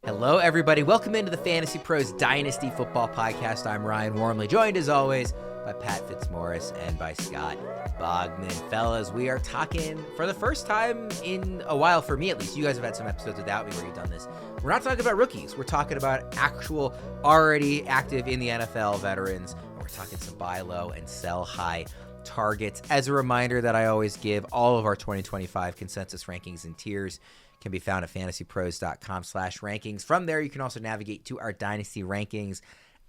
Hello, everybody. Welcome into the Fantasy Pros Dynasty Football Podcast. I'm Ryan Wormeli, joined as always by Pat Fitzmaurice and by Scott Bogman. Fellas, we are talking for the first time in a while, for me at least. You guys have had some episodes without me where you've done this. We're not talking about rookies. We're talking about actual, already active in the NFL veterans. And we're talking some buy low and sell high targets. As a reminder that I always give, all of our 2025 consensus rankings and tiers can be found at fantasypros.com/rankings. From there, you can also navigate to our Dynasty rankings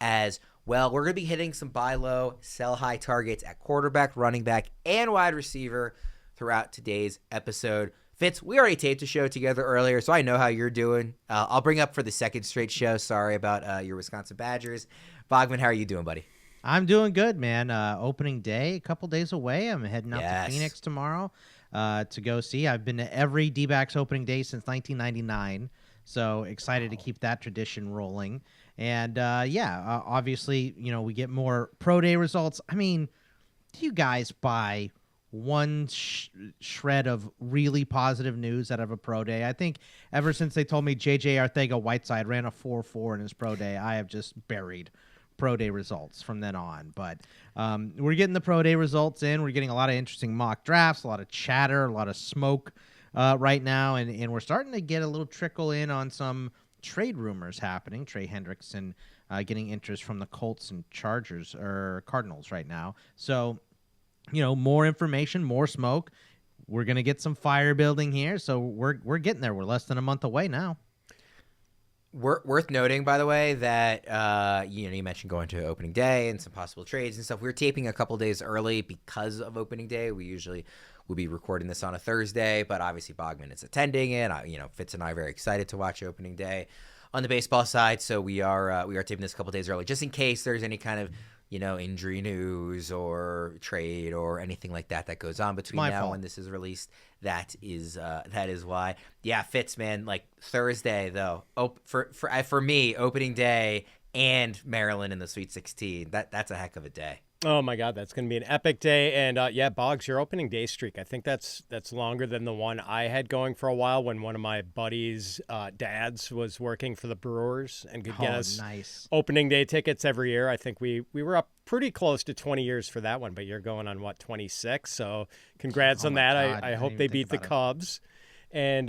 as well. We're going to be hitting some buy low, sell high targets at quarterback, running back, and wide receiver throughout today's episode. Fitz, we already taped a show together earlier, so I know how you're doing. I'll bring up for the second straight show. Sorry about your Wisconsin Badgers. Bogman, how are you doing, buddy? I'm doing good, man. Opening day, a couple days away. I'm heading out to Phoenix tomorrow to go see. I've been to every D-backs opening day since 1999, so excited to keep that tradition rolling. And, obviously, we get more pro day results. I mean, do you guys buy one shred of really positive news out of a pro day? I think ever since they told me J.J. Arcega-Whiteside ran a 4.4 in his pro day, I have just buried pro day results from then on. But we're getting the pro day results in. We're getting a lot of interesting mock drafts, a lot of chatter, a lot of smoke right now, and we're starting to get a little trickle in on some trade rumors happening. Trey Hendrickson getting interest from the Colts and Chargers or Cardinals right now. So, more information, more smoke. We're gonna get some fire building here. So we're getting there. We're less than a month away now. Worth noting, by the way, that you mentioned going to opening day and some possible trades and stuff. We were taping a couple days early because of opening day. We usually would be recording this on a Thursday, but obviously Bogman is attending it. Fitz and I are very excited to watch opening day on the baseball side, so we are taping this a couple days early, just in case there's any kind of injury news or trade or anything like that goes on between now and this is released. That is why. Yeah, Fitz, man, like Thursday though. For me, opening day and Maryland in the Sweet 16. That's a heck of a day. Oh my God, that's going to be an epic day. And Boggs, your opening day streak, I think that's longer than the one I had going for a while when one of my buddies' dads was working for the Brewers and could get us opening day tickets every year. I think we were up pretty close to 20 years for that one, but you're going on 26? So congrats on that. God, I hope they beat the Cubs. And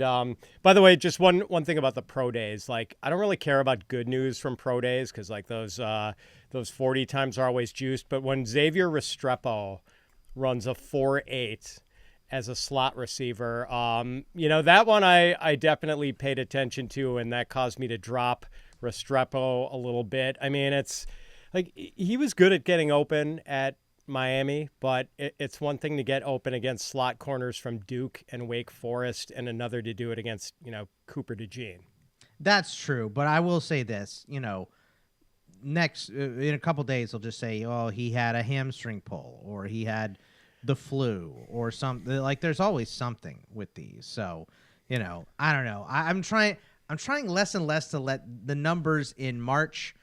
by the way, just one thing about the pro days, like I don't really care about good news from pro days because like those 40 times are always juiced. But when Xavier Restrepo runs a 4.8 as a slot receiver, that one I definitely paid attention to, and that caused me to drop Restrepo a little bit. I mean, it's like he was good at getting open at Miami, but it's one thing to get open against slot corners from Duke and Wake Forest and another to do it against, Cooper DeJean. That's true. But I will say this, next in a couple days, they'll just say, oh, he had a hamstring pull or he had the flu or something. Like there's always something with these. So, I don't know. I'm trying less and less to let the numbers in March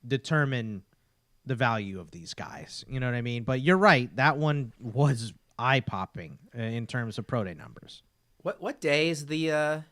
determine the value of these guys. You know what I mean? But you're right. That one was eye-popping in terms of pro day numbers. What day is the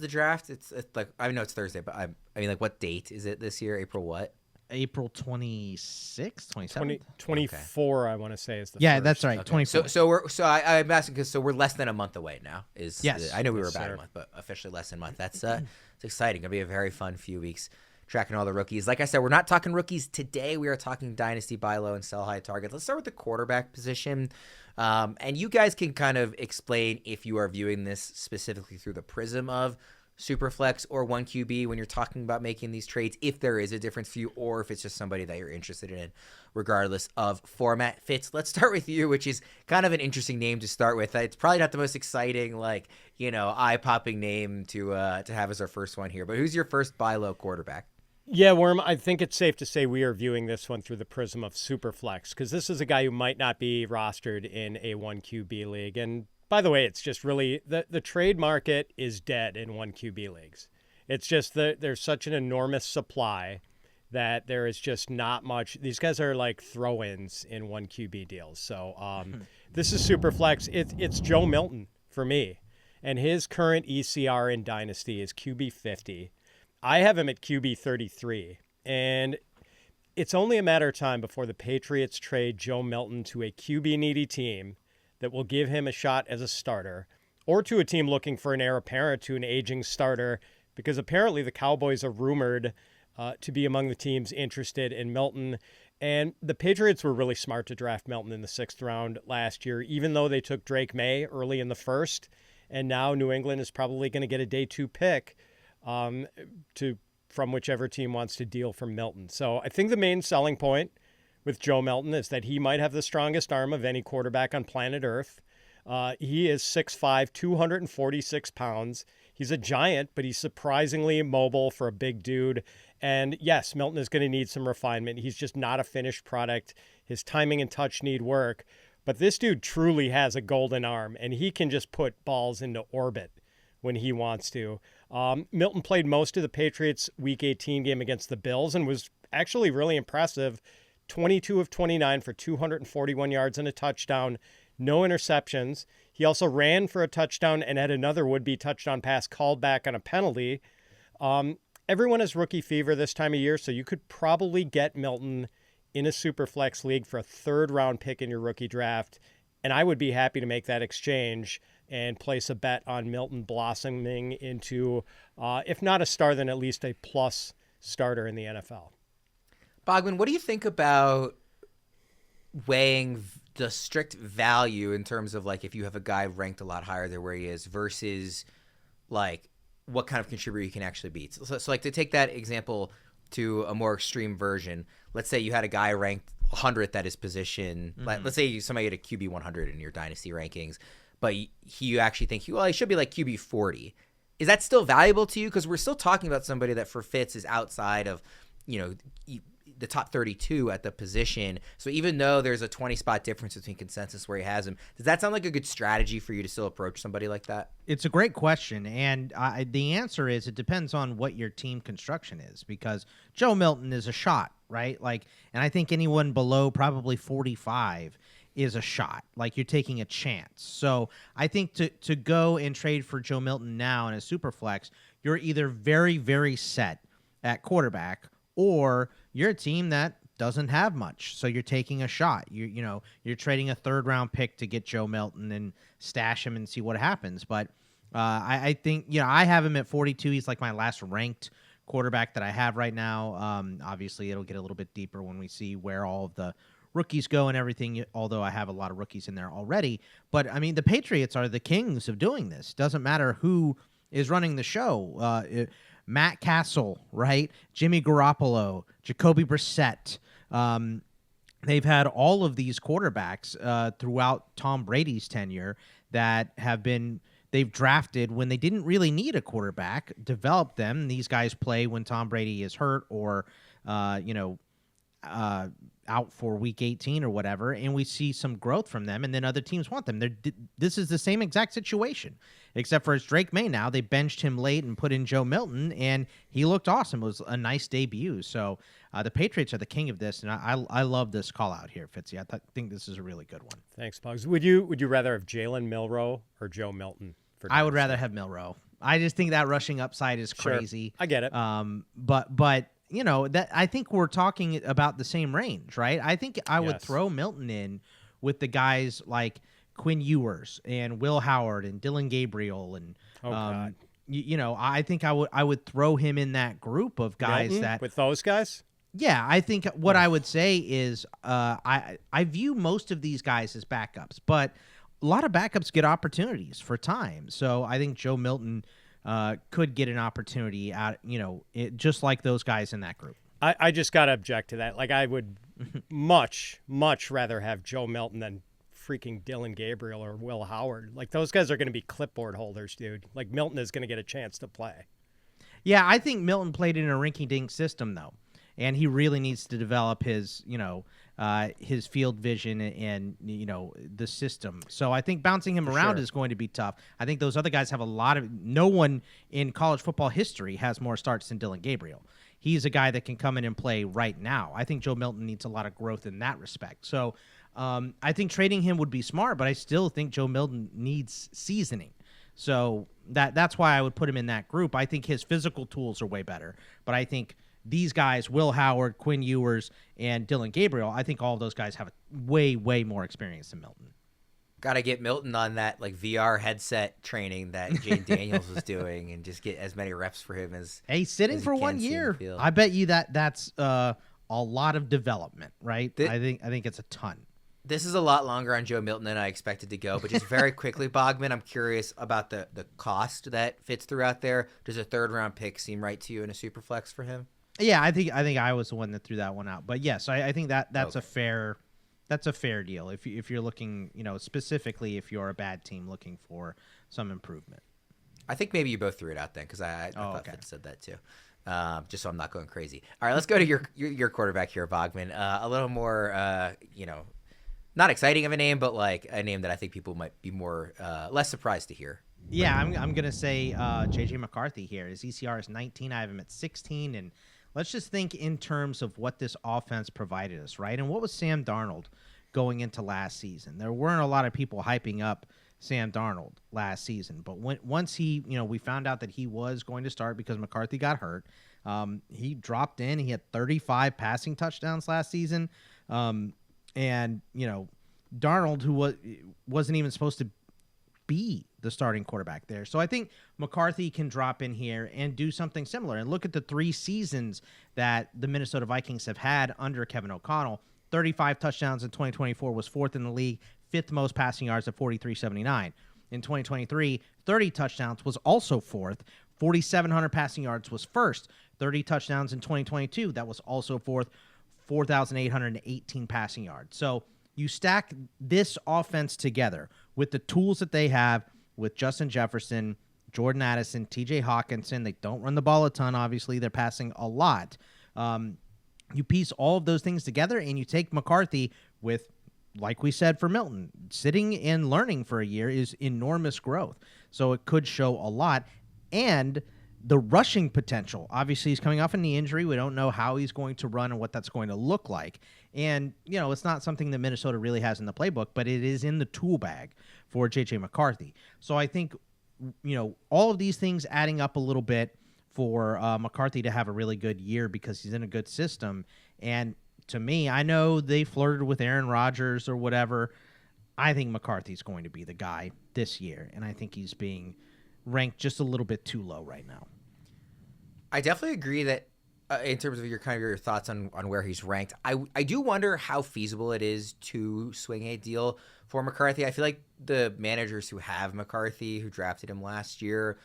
draft? It's like, I know it's Thursday, but I mean, like, what date is it this year? April what? April 26th, 27th? 24, okay. I want to say is the Yeah, first. that's right. Okay. 24. I'm asking because we're less than a month away now. Yes. I know we were about a month, but officially less than a month. That's it's exciting. It'll be a very fun few weeks tracking all the rookies. Like I said, we're not talking rookies today. We are talking dynasty, buy low, and sell high targets. Let's start with the quarterback position. And you guys can kind of explain if you are viewing this specifically through the prism of superflex or 1QB when you're talking about making these trades, if there is a difference for you or if it's just somebody that you're interested in regardless of format. Fitz, let's start with you, which is kind of an interesting name to start with. It's probably not the most exciting, eye-popping name to have as our first one here, but who's your first buy low quarterback? Yeah, Worm, I think it's safe to say we are viewing this one through the prism of superflex because this is a guy who might not be rostered in a 1QB league. And by the way, it's just really the trade market is dead in 1QB leagues. It's just that there's such an enormous supply that there is just not much. These guys are like throw-ins in 1QB deals. So this is superflex. It's Joe Milton for me. And his current ECR in Dynasty is QB 50. I have him at QB 33, and it's only a matter of time before the Patriots trade Joe Milton to a QB-needy team that will give him a shot as a starter, or to a team looking for an heir apparent to an aging starter, because apparently the Cowboys are rumored to be among the teams interested in Milton. And the Patriots were really smart to draft Milton in the 6th round last year, even though they took Drake May early in the 1st. And now New England is probably going to get a day 2 pick from whichever team wants to deal for Milton. So I think the main selling point with Joe Milton is that he might have the strongest arm of any quarterback on planet Earth. He is 6'5", 246 pounds. He's a giant, but he's surprisingly mobile for a big dude. And yes, Milton is going to need some refinement. He's just not a finished product. His timing and touch need work. But this dude truly has a golden arm, and he can just put balls into orbit when he wants to. Milton played most of the Patriots' Week 18 game against the Bills and was actually really impressive. 22 of 29 for 241 yards and a touchdown. No interceptions. He also ran for a touchdown and had another would-be touchdown pass called back on a penalty. Everyone has rookie fever this time of year, so you could probably get Milton in a superflex league for a 3rd-round pick in your rookie draft, and I would be happy to make that exchange and place a bet on Milton blossoming into, if not a star, then at least a plus starter in the NFL. Bogman, what do you think about weighing the strict value in terms of, like, if you have a guy ranked a lot higher than where he is versus, like, what kind of contributor you can actually beat? So like, to take that example to a more extreme version, let's say you had a guy ranked 100th at his position. Let's say somebody had a QB 100 in your dynasty rankings, but you actually think, well, he should be like QB 40. Is that still valuable to you? Because we're still talking about somebody that for Fitz is outside of, the top 32 at the position. So even though there's a 20-spot difference between consensus where he has him, does that sound like a good strategy for you to still approach somebody like that? It's a great question, and the answer is it depends on what your team construction is, because Joe Milton is a shot, right? And I think anyone below probably 45 is a shot. Like, you're taking a chance. So I think to go and trade for Joe Milton now in a superflex, you're either very, very set at quarterback, or you're a team that doesn't have much, so you're taking a shot. You're trading a 3rd-round pick to get Joe Milton and stash him and see what happens. But I think I have him at 42. He's like my last ranked quarterback that I have right now. Obviously, it'll get a little bit deeper when we see where all of the rookies go and everything, although I have a lot of rookies in there already. But, I mean, the Patriots are the kings of doing this. Doesn't matter who is running the show. Matt Castle, right? Jimmy Garoppolo, Jacoby Brissett. They've had all of these quarterbacks throughout Tom Brady's tenure that they've drafted when they didn't really need a quarterback, developed them. These guys play when Tom Brady is hurt or, out for Week 18 or whatever, and we see some growth from them, and then other teams want them. This is the same exact situation, except for it's Drake May now. They benched him late and put in Joe Milton, and he looked awesome. It was a nice debut. So the Patriots are the king of this, and I love this call-out here, Fitzy. I think this is a really good one. Thanks, Bugs. Would you rather have Jalen Milroe or Joe Milton? I would rather have Milroe. I just think that rushing upside is crazy. Sure. I get it. But that I think we're talking about the same range, right? I think I would throw Milton in with the guys like Quinn Ewers and Will Howard and Dylan Gabriel and I think I would throw him in that group of guys Milton, with those guys. Yeah, I think what I would say is I view most of these guys as backups, but a lot of backups get opportunities for time. So I think Joe Milton could get an opportunity out, just like those guys in that group. I just got to object to that. Like, I would much, much rather have Joe Milton than freaking Dylan Gabriel or Will Howard. Like, those guys are going to be clipboard holders, dude. Like, Milton is going to get a chance to play. Yeah, I think Milton played in a rinky-dink system, though, and he really needs to develop his field vision and the system. So I think bouncing him around is going to be tough. I think those other guys have no one in college football history has more starts than Dylan Gabriel. He's a guy that can come in and play right now. I think Joe Milton needs a lot of growth in that respect. So I think trading him would be smart, but I still think Joe Milton needs seasoning. So that's why I would put him in that group. I think his physical tools are way better, but I think these guys, Will Howard, Quinn Ewers, and Dylan Gabriel, I think all of those guys have way, way more experience than Milton. Got to get Milton on that like VR headset training that Jaden Daniels was doing, and just get as many reps for him as sitting as for 1 year. I bet you that's a lot of development, right? I think it's a ton. This is a lot longer on Joe Milton than I expected to go, but just very quickly, Bogman, I'm curious about the cost that Fitz threw out there. Does a 3rd round pick seem right to you in a super flex for him? Yeah, I think I was the one that threw that one out. But yes, I think that's okay. That's a fair deal if you're looking, specifically if you're a bad team looking for some improvement. I think maybe you both threw it out then because I thought Fitz said that too. Just so I'm not going crazy. All right, let's go to your quarterback here, Bogman. A little more, not exciting of a name, but like a name that I think people might be more less surprised to hear. Yeah, I'm gonna say JJ McCarthy here. His ECR is 19. I have him at 16, and let's just think in terms of what this offense provided us, right? And what was Sam Darnold going into last season? There weren't a lot of people hyping up Sam Darnold last season, but once he, we found out that he was going to start because McCarthy got hurt. He dropped in. He had 35 passing touchdowns last season, and Darnold, who wasn't even supposed to be the starting quarterback there. So I think McCarthy can drop in here and do something similar. And look at the 3 seasons that the Minnesota Vikings have had under Kevin O'Connell. 35 touchdowns in 2024 was 4th in the league, 5th most passing yards at 4,379. In 2023, 30 touchdowns was also 4th. 4,700 passing yards was 1st. 30 touchdowns in 2022, that was also 4th. 4,818 passing yards. So you stack this offense together with the tools that they have with Justin Jefferson, Jordan Addison, TJ Hawkinson. They don't run the ball a ton, obviously. They're passing a lot. You piece all of those things together, and you take McCarthy with, like we said for Milton, sitting and learning for a year is enormous growth. So it could show a lot. And the rushing potential, obviously he's coming off a knee injury. We don't know how he's going to run and what that's going to look like. And, it's not something that Minnesota really has in the playbook, but it is in the tool bag for J.J. McCarthy. So I think, all of these things adding up a little bit for McCarthy to have a really good year because he's in a good system. And to me, I know they flirted with Aaron Rodgers or whatever. I think McCarthy's going to be the guy this year, and I think he's being ranked just a little bit too low right now. I definitely agree that in terms of your thoughts on where he's ranked, I do wonder how feasible it is to swing a deal for McCarthy. I feel like the managers who have McCarthy, who drafted him last year,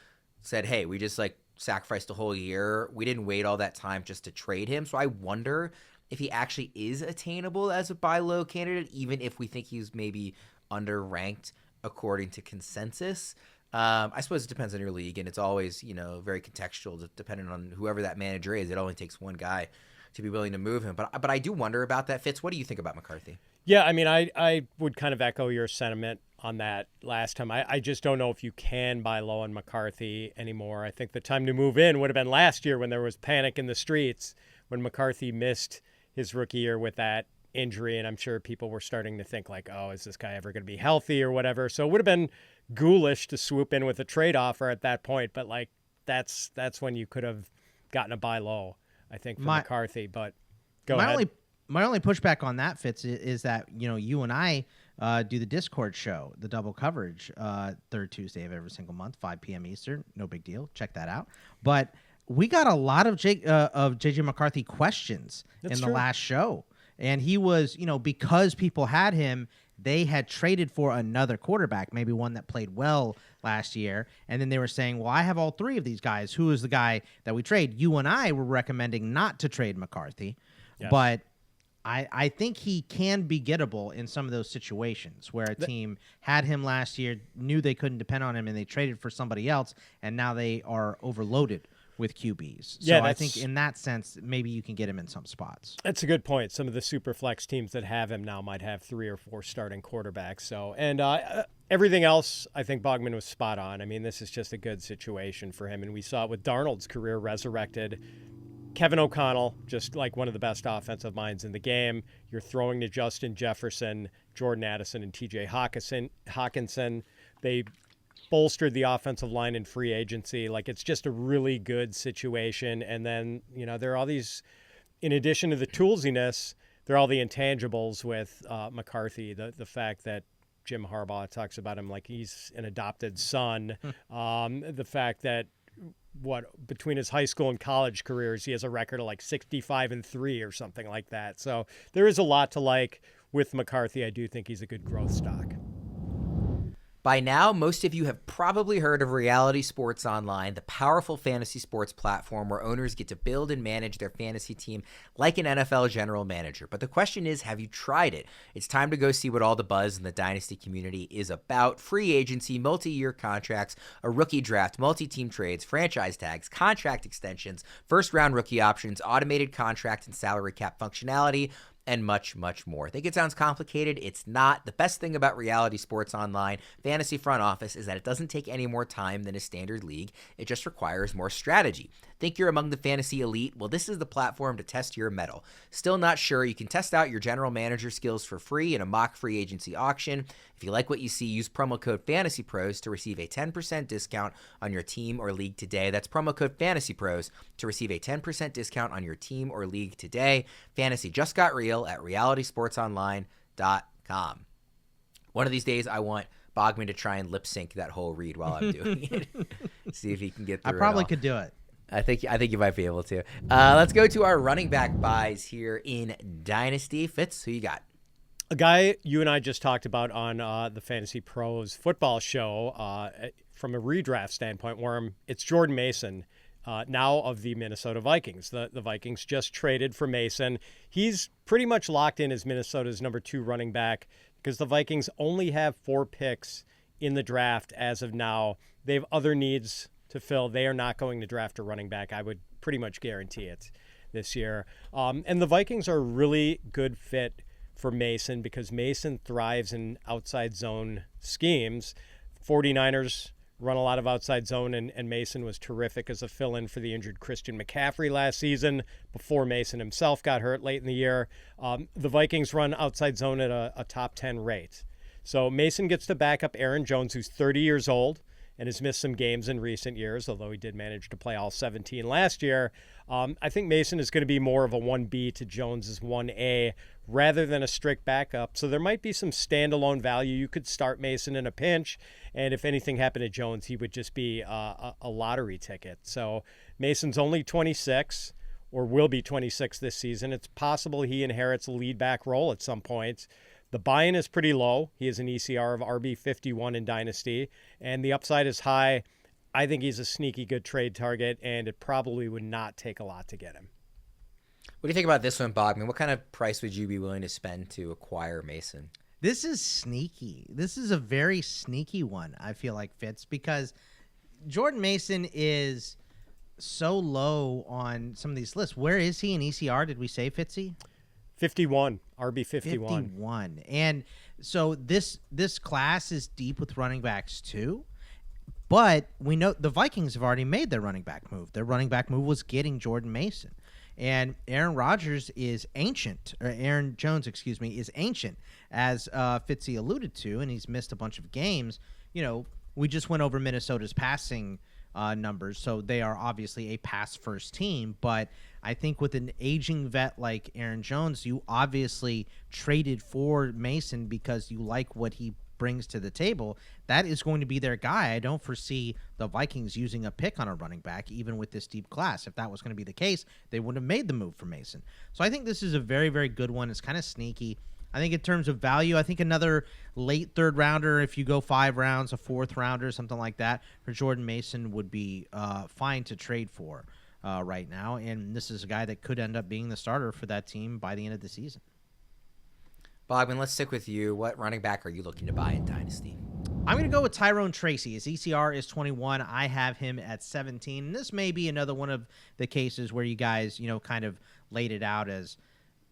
said, hey, we just sacrificed a whole year. We didn't wait all that time just to trade him. So I wonder if he actually is attainable as a buy low candidate, even if we think he's maybe underranked according to consensus. I suppose it depends on your league, and it's always, very contextual depending on whoever that manager is. It only takes one guy to be willing to move him. But I do wonder about that. Fitz, what do you think about McCarthy? Yeah, I mean, I would kind of echo your sentiment on that last time. I just don't know if you can buy low on McCarthy anymore. I think the time to move in would have been last year when there was panic in the streets, when McCarthy missed his rookie year with that injury, and I'm sure people were starting to think oh, is this guy ever going to be healthy or whatever? So it would have been ghoulish to swoop in with a trade offer at that point, but that's when you could have gotten a buy low, I think, for McCarthy. But go ahead. My only pushback on that, Fitz, is that you and I do the Discord show, the double coverage, 3rd Tuesday of every single month, 5 p.m. Eastern. No big deal. Check that out. But we got a lot of JJ McCarthy questions in the last show. And he was, because people had him, they had traded for another quarterback, maybe one that played well last year. And then they were saying, well, I have all 3 of these guys. Who is the guy that we trade? You and I were recommending not to trade McCarthy. Yes. But I think he can be gettable in some of those situations where a team had him last year, knew they couldn't depend on him, and they traded for somebody else, and now they are overloaded with QBs. So I think in that sense, maybe you can get him in some spots. That's a good point. Some of the super flex teams that have him now might have 3 or 4 starting quarterbacks. So, and everything else, I think Bogman was spot on. I mean, this is just a good situation for him. And we saw it with Darnold's career resurrected. Kevin O'Connell, just like one of the best offensive minds in the game. You're throwing to Justin Jefferson, Jordan Addison, and TJ Hawkinson. They bolstered the offensive line in free agency. Like, it's just a really good situation. And then, there are all these, in addition to the toolsiness, there are all the intangibles with McCarthy, the fact that Jim Harbaugh talks about him like he's an adopted son, the fact that between his high school and college careers, he has a record of like 65-3 or something like that. So there is a lot to like with McCarthy. I do think he's a good growth stock. By now, most of you have probably heard of Reality Sports Online, the powerful fantasy sports platform where owners get to build and manage their fantasy team like an NFL general manager. But the question is, have you tried it? It's time to go see what all the buzz in the Dynasty community is about. Free agency, multi-year contracts, a rookie draft, multi-team trades, franchise tags, contract extensions, first-round rookie options, automated contract and salary cap functionality, and much, much more. Think it sounds complicated? It's not. The best thing about Reality Sports Online Fantasy Front Office is that it doesn't take any more time than a standard league. It just requires more strategy. Think you're among the fantasy elite? Well, this is the platform to test your mettle. Still not sure? You can test out your general manager skills for free in a mock free agency auction. If you like what you see, use promo code FantasyPros to receive a 10% discount on your team or league today. That's promo code FantasyPros to receive a 10% discount on your team or league today. Fantasy just got real at realitysportsonline.com. One of these days, I want Bogman to try and lip sync that whole read while I'm doing it. See if he can get through it. I probably could do it. I think you might be able to. Let's go to our running back buys here in Dynasty. Fitz, who you got? A guy you and I just talked about on the Fantasy Pros football show from a redraft standpoint, Worm, it's Jordan Mason, now of the Minnesota Vikings. The Vikings just traded for Mason. He's pretty much locked in as Minnesota's number 2 running back because the Vikings only have 4 picks in the draft as of now. They have other needs to fill. They are not going to draft a running back. I would pretty much guarantee it this year. And the Vikings are a really good fit for Mason because Mason thrives in outside zone schemes. 49ers run a lot of outside zone, and Mason was terrific as a fill-in for the injured Christian McCaffrey last season before Mason himself got hurt late in the year. The Vikings run outside zone at a top 10 rate. So Mason gets to back up Aaron Jones, who's 30 years old and has missed some games in recent years, although he did manage to play all 17 last year. I think Mason is going to be more of a 1B to Jones's 1A rather than a strict backup. So there might be some standalone value. You could start Mason in a pinch, and if anything happened to Jones, he would just be a lottery ticket. So Mason's only 26, or will be 26 this season. It's possible he inherits a lead back role at some point. The buy-in is pretty low. He has an ECR of RB 51 in Dynasty, and the upside is high. I think he's a sneaky good trade target, and it probably would not take a lot to get him. What do you think about this one, Bogman? What kind of price would you be willing to spend to acquire Mason? This is sneaky. This is a very sneaky one, I feel like, Fitz, because Jordan Mason is so low on some of these lists. Where is he in ECR, did we say, Fitzy? 51, RB 51. 51. And so this class is deep with running backs too. But we know the Vikings have already made their running back move. Their running back move was getting Jordan Mason. And Aaron Jones, is ancient, as Fitzy alluded to, and he's missed a bunch of games. You know, we just went over Minnesota's passing numbers, so they are obviously a pass-first team. But I think with an aging vet like Aaron Jones, you obviously traded for Mason because you like what he brings to the table. That is going to be their guy. I don't foresee the Vikings using a pick on a running back, even with this deep class. If that was going to be the case, they wouldn't have made the move for Mason. So I think this is a very, very good one. It's kind of sneaky. I think in terms of value, I think another late third rounder, if you go 5 rounds, a 4th rounder, something like that, for Jordan Mason would be fine to trade for right now. And this is a guy that could end up being the starter for that team by the end of the season. Bogman, let's stick with you. What running back are you looking to buy in Dynasty? I'm going to go with Tyrone Tracy. His ECR is 21. I have him at 17. And this may be another one of the cases where you guys, kind of laid it out as,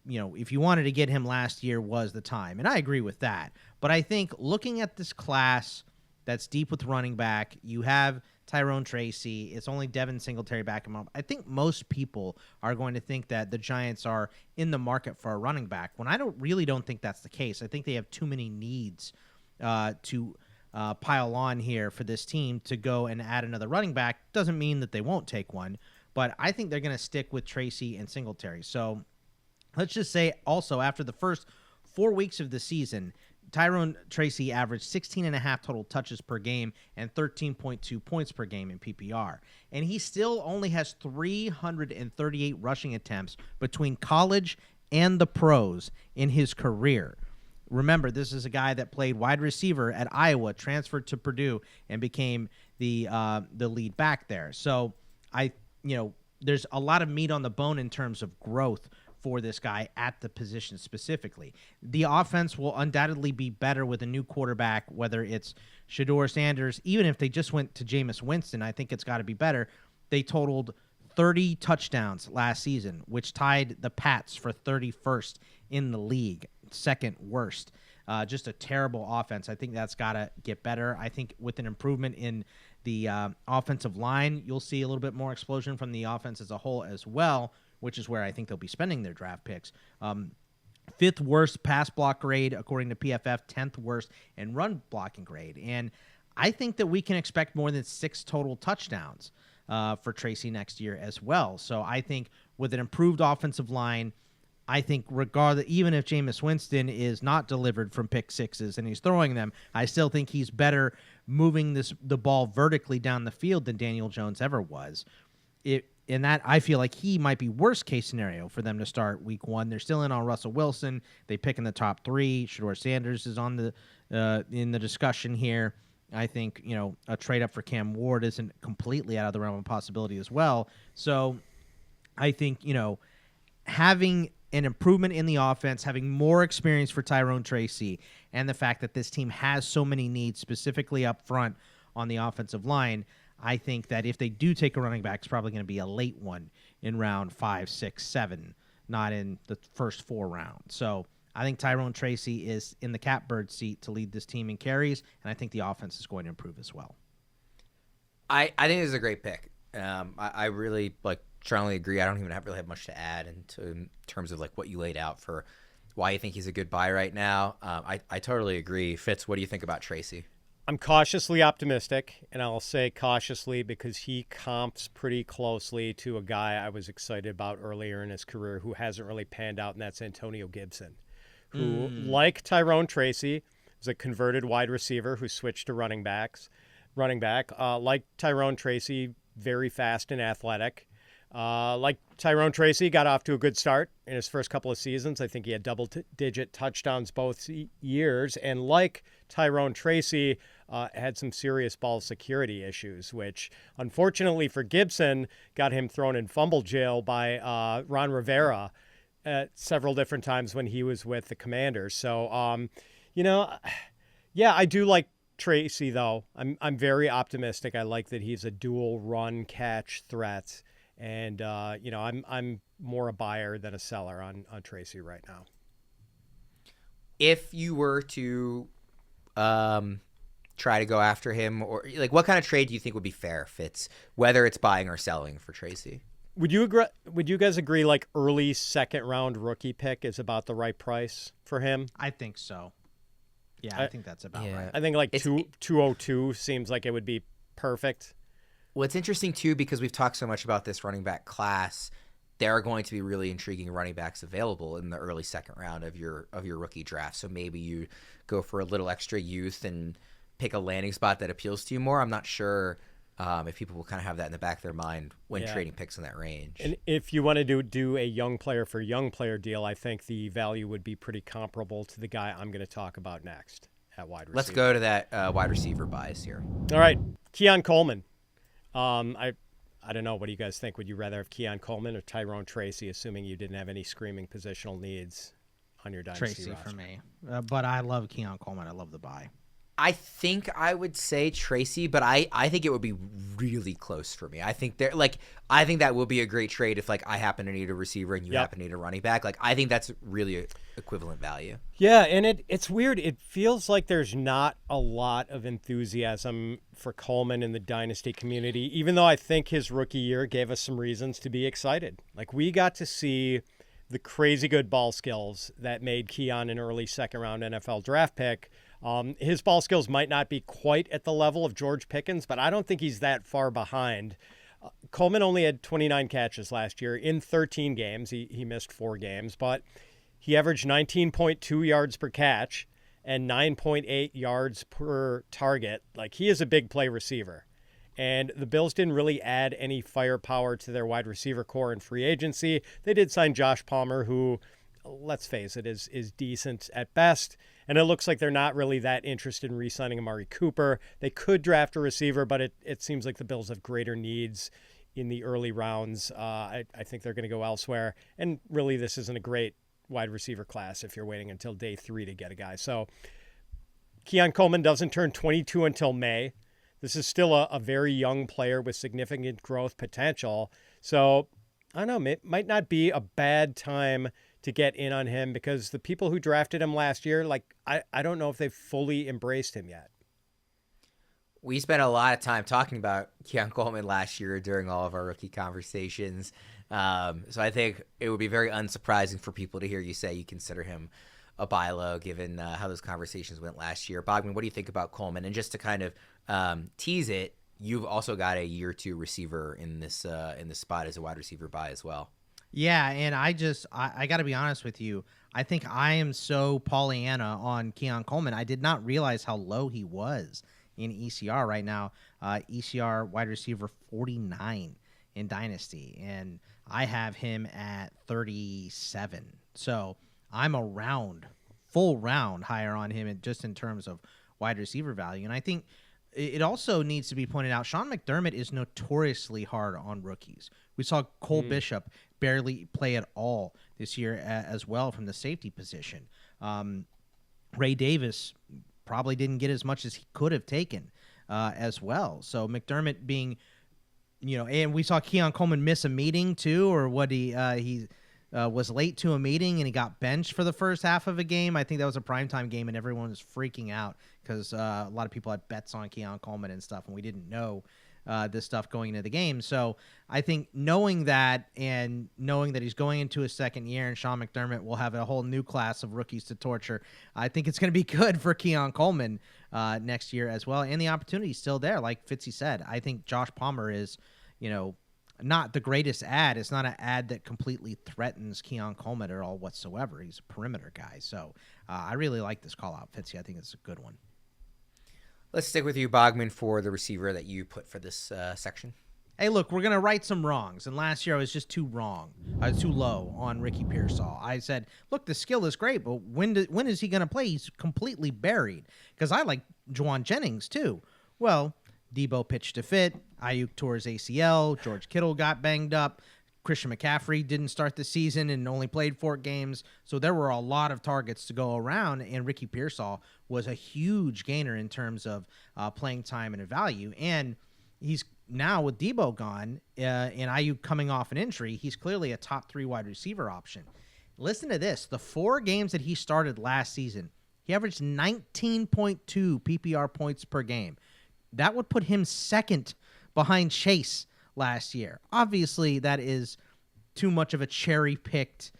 if you wanted to get him last year was the time. And I agree with that. But I think looking at this class that's deep with running back, you have Tyrone Tracy. It's only Devin Singletary backing him up. I think most people are going to think that the Giants are in the market for a running back, when I don't think that's the case. I think they have too many needs to pile on here for this team to go and add another running back. Doesn't mean that they won't take one, but I think they're going to stick with Tracy and Singletary. So let's just say also after the first 4 weeks of the season, Tyrone Tracy averaged 16.5 total touches per game and 13.2 points per game in PPR. And he still only has 338 rushing attempts between college and the pros in his career. Remember, this is a guy that played wide receiver at Iowa, transferred to Purdue, and became the lead back there. So there's a lot of meat on the bone in terms of growth for this guy at the position specifically. The offense will undoubtedly be better with a new quarterback, whether it's Shedeur Sanders. Even if they just went to Jameis Winston, I think it's got to be better. They totaled 30 touchdowns last season, which tied the Pats for 31st in the league, second worst. Just a terrible offense. I think that's got to get better. I think with an improvement in the offensive line, you'll see a little bit more explosion from the offense as a whole as well, which is where I think they'll be spending their draft picks. 5th worst pass block grade, according to PFF, 10th worst in run blocking grade. And I think that we can expect more than 6 total touchdowns for Tracy next year as well. So I think with an improved offensive line, I think regardless, even if Jameis Winston is not delivered from pick sixes and he's throwing them, I still think he's better moving the ball vertically down the field than Daniel Jones ever was. In that, I feel like he might be worst case scenario for them to start week 1. They're still in on Russell Wilson. They pick in the top 3. Shedeur Sanders is on in the discussion here. I think a trade up for Cam Ward isn't completely out of the realm of possibility as well. So I think having an improvement in the offense, having more experience for Tyrone Tracy, and the fact that this team has so many needs, specifically up front on the offensive line, I think that if they do take a running back, it's probably going to be a late one in round 5, 6, 7, not in the first 4 rounds. So I think Tyrone Tracy is in the catbird seat to lead this team in carries, and I think the offense is going to improve as well. I think this is a great pick. I really strongly agree. I don't even really have much to add in terms of what you laid out for why you think he's a good buy right now. I totally agree. Fitz, what do you think about Tracy? I'm cautiously optimistic, and I'll say cautiously because he comps pretty closely to a guy I was excited about earlier in his career who hasn't really panned out, and that's Antonio Gibson, who, like Tyrone Tracy, is a converted wide receiver who switched to running back. Like Tyrone Tracy, very fast and athletic. Like Tyrone Tracy, got off to a good start in his first couple of seasons. I think he had double-digit touchdowns both years. And like Tyrone Tracy, had some serious ball security issues, which unfortunately for Gibson got him thrown in fumble jail by Ron Rivera several different times when he was with the Commanders. So, I do like Tracy, though. I'm very optimistic. I like that he's a dual run catch threat. And, I'm more a buyer than a seller on Tracy right now. If you were to try to go after him, or what kind of trade do you think would be fair, Fitz, whether it's buying or selling for Tracy? Would you guys agree early second round rookie pick is about the right price for him? I think so. Yeah, I think that's about right. I think 202 seems like it would be perfect. Well, it's interesting, too, because we've talked so much about this running back class. There are going to be really intriguing running backs available in the early second round of your rookie draft. So maybe you go for a little extra youth and pick a landing spot that appeals to you more. I'm not sure if people will kind of have that in the back of their mind when trading picks in that range. And if you want to do a young player for young player deal, I think the value would be pretty comparable to the guy I'm going to talk about next at wide receiver. Let's go to that wide receiver bias here. All right, Keon Coleman. I don't know. What do you guys think? Would you rather have Keon Coleman or Tyrone Tracy, assuming you didn't have any screaming positional needs on your Dynasty Tracy roster? for me. But I love Keon Coleman. I love the buy. I think I would say Tracy, but I think it would be really close for me. I think I think that will be a great trade if I happen to need a receiver and you happen to need a running back. I think that's really equivalent value. Yeah, and it's weird. It feels like there's not a lot of enthusiasm for Coleman in the Dynasty community, even though I think his rookie year gave us some reasons to be excited. We got to see the crazy good ball skills that made Keon an early second round NFL draft pick. His ball skills might not be quite at the level of George Pickens, but I don't think he's that far behind. Coleman only had 29 catches last year in 13 games. He missed 4 games, but he averaged 19.2 yards per catch and 9.8 yards per target. Like, he is a big play receiver. And the Bills didn't really add any firepower to their wide receiver core in free agency. They did sign Josh Palmer, who, let's face it, is decent at best. And it looks like they're not really that interested in re-signing Amari Cooper. They could draft a receiver, but it seems like the Bills have greater needs in the early rounds. I think they're going to go elsewhere. And really, this isn't a great wide receiver class if you're waiting until day 3 to get a guy. So Keon Coleman doesn't turn 22 until May. This is still a very young player with significant growth potential. So I don't know, it might not be a bad time to get in on him because the people who drafted him last year, like, I don't know if they've fully embraced him yet. We spent a lot of time talking about Keon Coleman last year during all of our rookie conversations. So I think it would be very unsurprising for people to hear you say you consider him a buy low, given how those conversations went last year. Bogman, what do you think about Coleman? And just to kind of tease it, you've also got a year 2 receiver in this spot as a wide receiver buy as well. Yeah, and I got to be honest with you. I think I am so Pollyanna on Keon Coleman. I did not realize how low he was in ECR right now. ECR wide receiver 49 in Dynasty, and I have him at 37. So I'm around full round higher on him just in terms of wide receiver value. And I think it also needs to be pointed out, Sean McDermott is notoriously hard on rookies. We saw Cole Bishop barely play at all this year as well from the safety position. Ray Davis probably didn't get as much as he could have taken as well. So McDermott being, and we saw Keon Coleman miss a meeting too, or what he was late to a meeting and he got benched for the first half of a game. I think that was a primetime game and everyone was freaking out because a lot of people had bets on Keon Coleman and stuff, and we didn't know this stuff going into the game. So I think knowing that and knowing that he's going into his second year and Sean McDermott will have a whole new class of rookies to torture, I think it's going to be good for Keon Coleman next year as well. And the opportunity is still there. Like Fitzy said, I think Josh Palmer is, not the greatest ad. It's not an ad that completely threatens Keon Coleman at all whatsoever. He's a perimeter guy. So I really like this call out, Fitzy. I think it's a good one. Let's stick with you, Bogman, for the receiver that you put for this section. Hey, look, we're going to right some wrongs. And last year I was just too low on Ricky Pearsall. I said, look, the skill is great, but when is he going to play? He's completely buried. Because I like Juwan Jennings, too. Well, Debo pitched to fit. Ayuk tore his ACL. George Kittle got banged up. Christian McCaffrey didn't start the season and only played 4 games. So there were a lot of targets to go around, and Ricky Pearsall was a huge gainer in terms of playing time and value. And he's now with Debo gone and Ayuk coming off an injury, he's clearly a top 3 wide receiver option. Listen to this. The 4 games that he started last season, he averaged 19.2 PPR points per game. That would put him second behind Chase last year. Obviously, that is too much of a cherry-picked,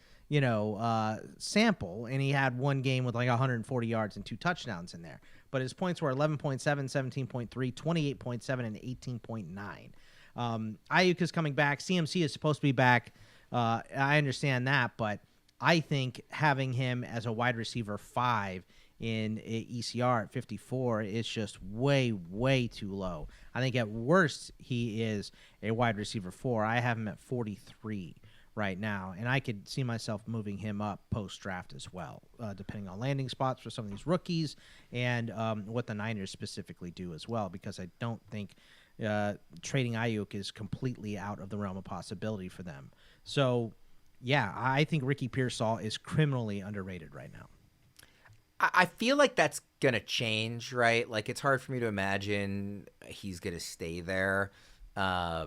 sample, and he had 1 game with like 140 yards and 2 touchdowns in there. But his points were 11.7, 17.3, 28.7, and 18.9. Ayuk is coming back. CMC is supposed to be back. I understand that, but I think having him as a wide receiver 5 in ECR at 54 is just way, way too low. I think at worst he is a wide receiver 4. I have him at 43 right now, and I could see myself moving him up post-draft as well, depending on landing spots for some of these rookies and what the Niners specifically do as well, because I don't think trading Ayuk is completely out of the realm of possibility for them. So, yeah, I think Ricky Pearsall is criminally underrated right now. I feel like that's going to change, right? Like, it's hard for me to imagine he's going to stay there. I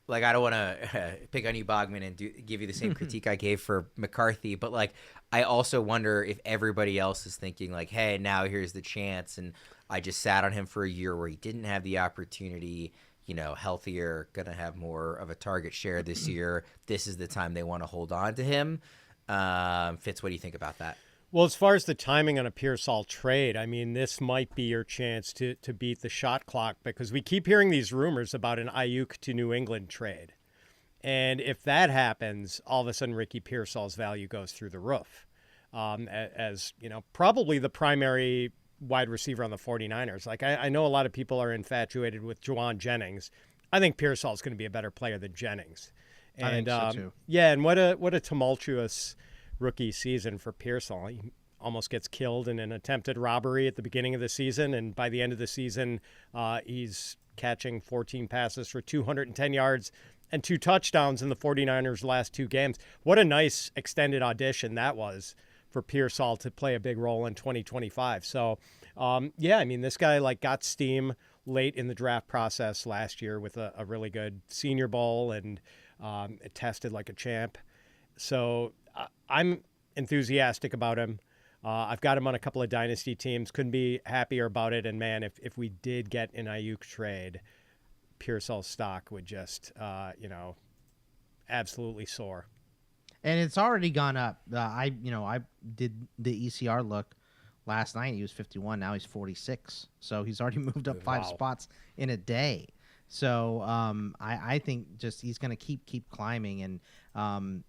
don't want to pick on you, Bogman, and give you the same critique I gave for McCarthy. But, I also wonder if everybody else is thinking, hey, now here's the chance. And I just sat on him for a year where he didn't have the opportunity, healthier, going to have more of a target share this year. This is the time they want to hold on to him. Fitz, what do you think about that? Well, as far as the timing on a Pearsall trade, I mean, this might be your chance to beat the shot clock, because we keep hearing these rumors about an Ayuk to New England trade. And if that happens, all of a sudden Ricky Pearsall's value goes through the roof. As you know, probably the primary wide receiver on the 49ers. Like, I know a lot of people are infatuated with Juwan Jennings. I think Pearsall's going to be a better player than Jennings. And, I think so too. Yeah, and what a tumultuous rookie season for Pearsall. He almost gets killed in an attempted robbery at the beginning of the season, and by the end of the season, he's catching 14 passes for 210 yards and 2 touchdowns in the 49ers' last 2 games. What a nice extended audition that was for Pearsall to play a big role in 2025. So, yeah, I mean, this guy got steam late in the draft process last year with a really good Senior Bowl, and it tested like a champ. So I'm enthusiastic about him. I've got him on a couple of Dynasty teams. Couldn't be happier about it. And, man, if we did get an Ayuk trade, Pearsall's stock would just, absolutely soar. And it's already gone up. I did the ECR look last night. He was 51. Now he's 46. So he's already moved up 5 spots in a day. So I think just he's going to keep climbing. And,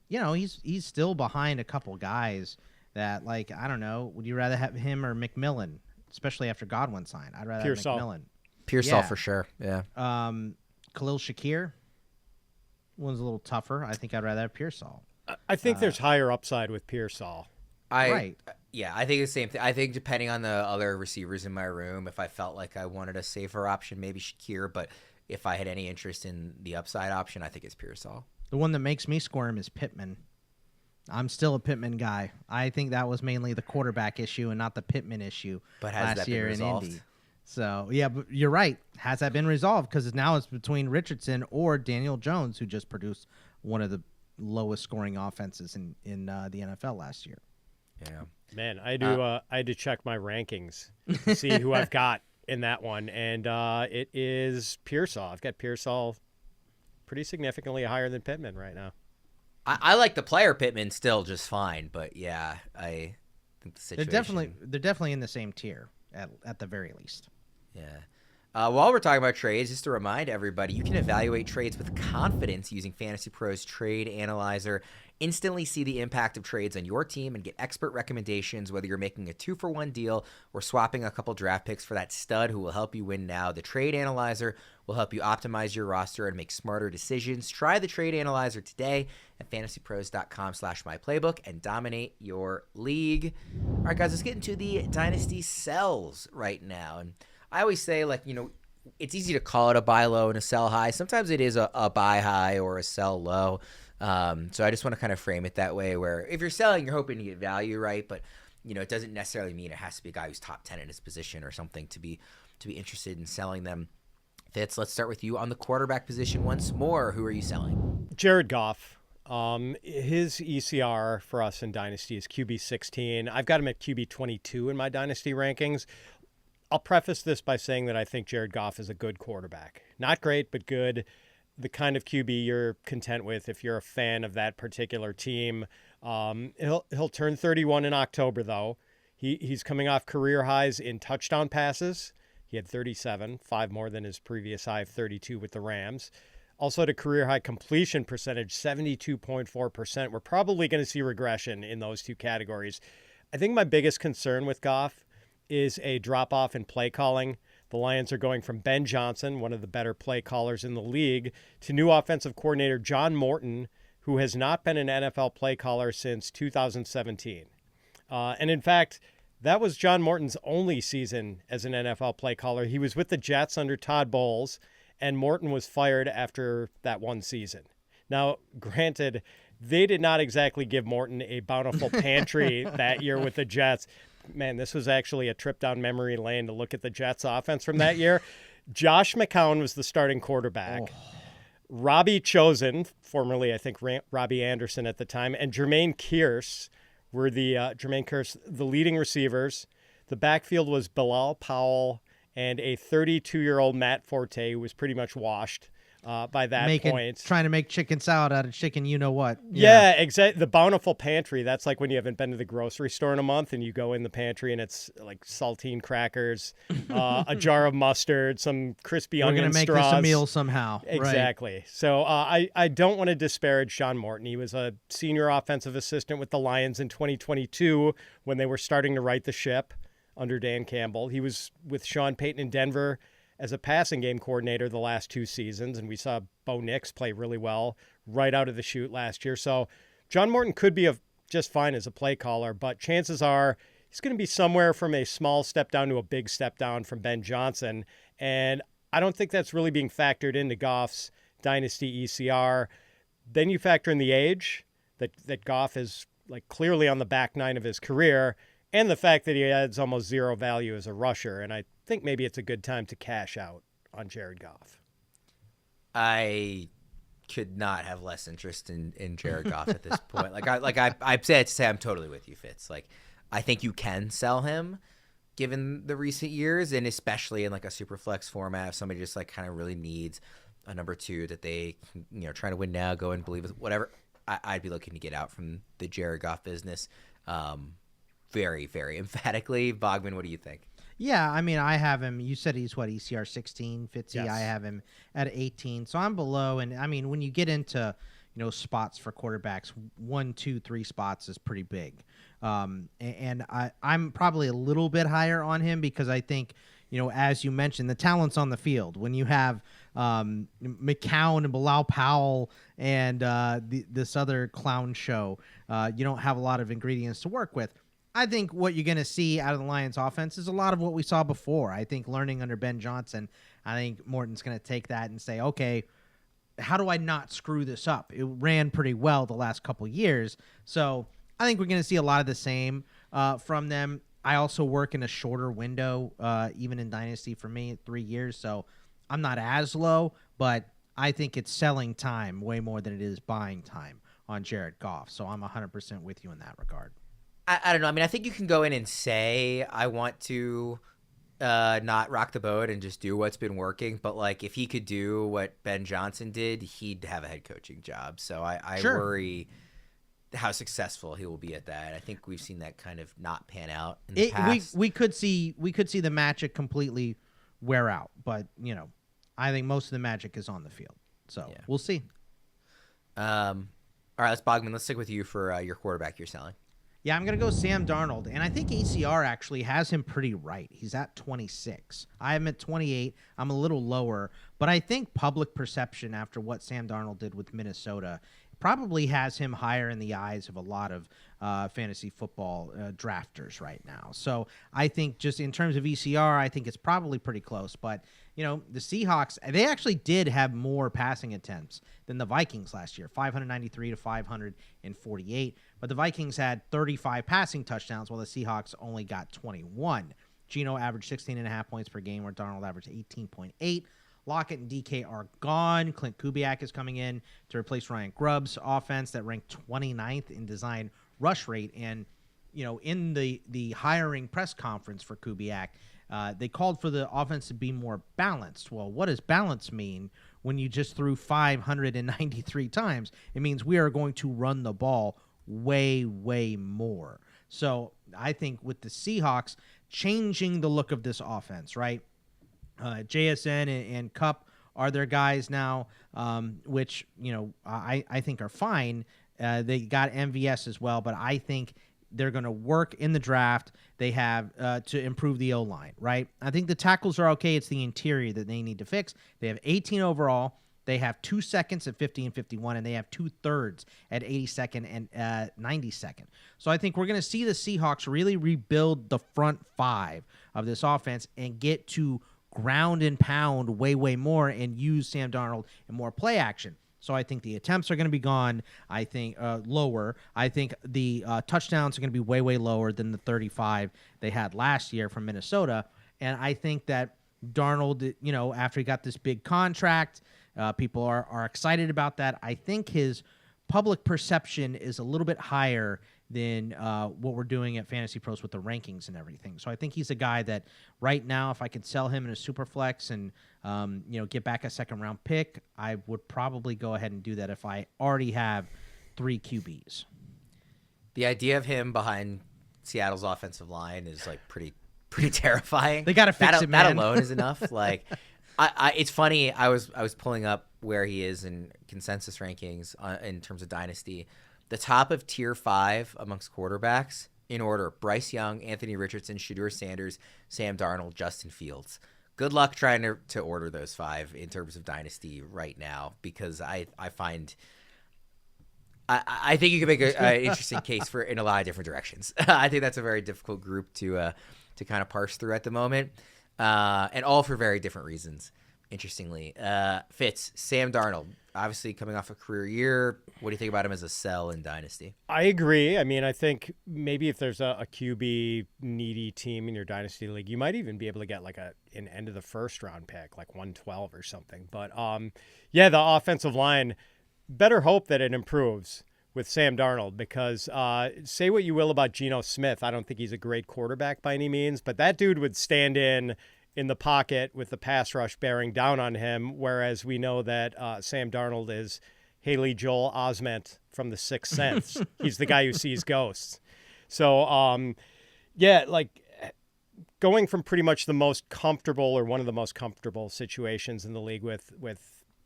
he's still behind a couple guys that, I don't know, would you rather have him or McMillan, especially after Godwin signed? I'd rather Pearsall. have McMillan. Pearsall for sure, yeah. Khalil Shakir, one's a little tougher. I think I'd rather have Pearsall. I think there's higher upside with Pearsall. Right. Yeah, I think the same thing. I think depending on the other receivers in my room, if I felt like I wanted a safer option, maybe Shakir. But if I had any interest in the upside option, I think it's Pearsall. The one that makes me squirm is Pittman. I'm still a Pittman guy. I think that was mainly the quarterback issue and not the Pittman issue last year in Indy. So, yeah, but you're right. Has that been resolved? Because now it's between Richardson or Daniel Jones, who just produced one of the lowest scoring offenses in the NFL last year. Yeah, man, I had to check my rankings to see who I've got in that one, and it is Pearsall. I've got Pearsall pretty significantly higher than Pittman right now. I like the player Pittman still just fine, but yeah, I think the situation. They're definitely in the same tier at the very least. Yeah. While we're talking about trades, just to remind everybody, you can evaluate trades with confidence using FantasyPros Trade Analyzer. Instantly see the impact of trades on your team and get expert recommendations, whether you're making a 2-for-1 deal or swapping a couple draft picks for that stud who will help you win now. The Trade Analyzer will help you optimize your roster and make smarter decisions. Try the Trade Analyzer today at fantasypros.com/myplaybook and dominate your league. All right, guys, let's get into the Dynasty sells right now. And I always say, it's easy to call it a buy low and a sell high. Sometimes it is a buy high or a sell low. So I just want to kind of frame it that way, where if you're selling, you're hoping to get value, right? But, it doesn't necessarily mean it has to be a guy who's top 10 in his position or something to be interested in selling them. Fitz, let's start with you on the quarterback position once more. Who are you selling? Jared Goff. His ECR for us in Dynasty is QB 16. I've got him at QB 22 in my Dynasty rankings. I'll preface this by saying that I think Jared Goff is a good quarterback. Not great, but good. The kind of QB you're content with if you're a fan of that particular team. He'll turn 31 in October, though. He's coming off career highs in touchdown passes. He had 37, 5 more than his previous high of 32 with the Rams. Also at a career high completion percentage, 72.4%. We're probably going to see regression in those two categories. I think my biggest concern with Goff is a drop-off in play calling. The Lions are going from Ben Johnson, one of the better play callers in the league, to new offensive coordinator John Morton, who has not been an NFL play caller since 2017. And in fact, that was John Morton's only season as an NFL play caller. He was with the Jets under Todd Bowles, and Morton was fired after that one season. Now, granted, they did not exactly give Morton a bountiful pantry that year with the Jets. Man, this was actually a trip down memory lane to look at the Jets offense from that year. Josh McCown was the starting quarterback. Robbie Chosen, formerly I think Robbie Anderson at the time, and Jermaine Kearse were the leading receivers. The backfield was Bilal Powell and a 32-year-old Matt Forte, who was pretty much washed. by that point. Trying to make chicken salad out of chicken, you know what? Yeah, exactly. The bountiful pantry. That's like when you haven't been to the grocery store in a month and you go in the pantry and it's like saltine crackers, a jar of mustard, some crispy onion straws. We're going to make this a meal somehow. Exactly. Right. So I don't want to disparage Sean Morton. He was a senior offensive assistant with the Lions in 2022 when they were starting to right the ship under Dan Campbell. He was with Sean Payton in Denver as a passing game coordinator the last 2 seasons, and we saw Bo Nix play really well right out of the chute last year. So John Morton could be just fine as a play caller, but chances are he's going to be somewhere from a small step down to a big step down from Ben Johnson, and I don't think that's really being factored into Goff's Dynasty ECR. Then you factor in the age, that Goff is like clearly on the back nine of his career, and the fact that he adds almost zero value as a rusher, and I think maybe it's a good time to cash out on Jared Goff. I could not have less interest in Jared Goff at this point. I said to say I'm totally with you, Fitz. Like, I think you can sell him given the recent years, and especially in like a super flex format, if somebody just like kind of really needs a number 2 that they, trying to win now, go and believe with whatever. I'd be looking to get out from the Jared Goff business. Very, very emphatically. Bogman, what do you think? Yeah, I mean, I have him. You said he's what, ECR 16, Fitzy? Yes. I have him at 18, so I'm below. And I mean, when you get into spots for quarterbacks, 1, 2, 3 spots is pretty big. And I'm probably a little bit higher on him because I think, as you mentioned, the talent's on the field. When you have McCown and Bilal Powell and this other clown show, you don't have a lot of ingredients to work with. I think what you're going to see out of the Lions offense is a lot of what we saw before. I think learning under Ben Johnson, I think Morton's going to take that and say, okay, how do I not screw this up? It ran pretty well the last couple years. So I think we're going to see a lot of the same from them. I also work in a shorter window, even in Dynasty for me, 3 years. So I'm not as low, but I think it's selling time way more than it is buying time on Jared Goff. So I'm 100% with you in that regard. I don't know. I mean, I think you can go in and say, I want to not rock the boat and just do what's been working. But, like, if he could do what Ben Johnson did, he'd have a head coaching job. So I Sure. worry how successful he will be at that. I think we've seen that kind of not pan out in the past. We could see the magic completely wear out. But, I think most of the magic is on the field. So yeah. We'll see. All right, Bogman, let's stick with you for your quarterback you're selling. Yeah, I'm going to go Sam Darnold, and I think ACR actually has him pretty right. He's at 26. I am at 28. I'm a little lower, but I think public perception after what Sam Darnold did with Minnesota probably has him higher in the eyes of a lot of fantasy football drafters right now. So I think just in terms of ECR, I think it's probably pretty close, but the Seahawks, they actually did have more passing attempts than the Vikings last year, 593 to 548. But the Vikings had 35 passing touchdowns, while the Seahawks only got 21. Geno averaged 16.5 points per game, where Darnold averaged 18.8. Lockett and DK are gone. Clint Kubiak is coming in to replace Ryan Grubb's offense that ranked 29th in design rush rate. And, in the hiring press conference for Kubiak, they called for the offense to be more balanced. Well, what does balance mean when you just threw 593 times? It means we are going to run the ball way, way more. So I think with the Seahawks changing the look of this offense, right? JSN and Kupp are their guys now, which, I think are fine. They got MVS as well, but I think they're going to work in the draft. They have to improve the O-line, right? I think the tackles are okay. It's the interior that they need to fix. They have 18 overall. They have 2 seconds at 50 and 51, and they have 2/3 at 82nd and 92nd. So I think we're going to see the Seahawks really rebuild the front five of this offense and get to ground and pound way, way more and use Sam Darnold in more play action. So I think the attempts are going to be gone. I think lower. I think the touchdowns are going to be way, way lower than the 35 they had last year from Minnesota. And I think that Darnold, after he got this big contract, people are excited about that. I think his public perception is a little bit higher than what we're doing at Fantasy Pros with the rankings and everything. So I think he's a guy that right now, if I could sell him in a super flex and get back a second round pick, I would probably go ahead and do that if I already have 3 QBs. The idea of him behind Seattle's offensive line is like pretty terrifying. They got to fix it, man. That alone is enough. Like, it's funny. I was pulling up where he is in consensus rankings in terms of Dynasty. The top of tier 5 amongst quarterbacks in order: Bryce Young, Anthony Richardson, Shedeur Sanders, Sam Darnold, Justin Fields. Good luck trying to order those 5 in terms of Dynasty right now, because I think you can make an interesting case for in a lot of different directions. I think that's a very difficult group to kind of parse through at the moment, and all for very different reasons. Interestingly, Fitz, Sam Darnold, obviously coming off a career year. What do you think about him as a sell in Dynasty? I agree. I mean, I think maybe if there's a QB needy team in your Dynasty league, you might even be able to get like an end of the first round pick, like 112 or something. But the offensive line, better hope that it improves with Sam Darnold, because say what you will about Geno Smith, I don't think he's a great quarterback by any means, but that dude would stand in the pocket with the pass rush bearing down on him, whereas we know that Sam Darnold is Haley Joel Osment from The Sixth Sense. He's the guy who sees ghosts. So, like going from pretty much the most comfortable or one of the most comfortable situations in the league with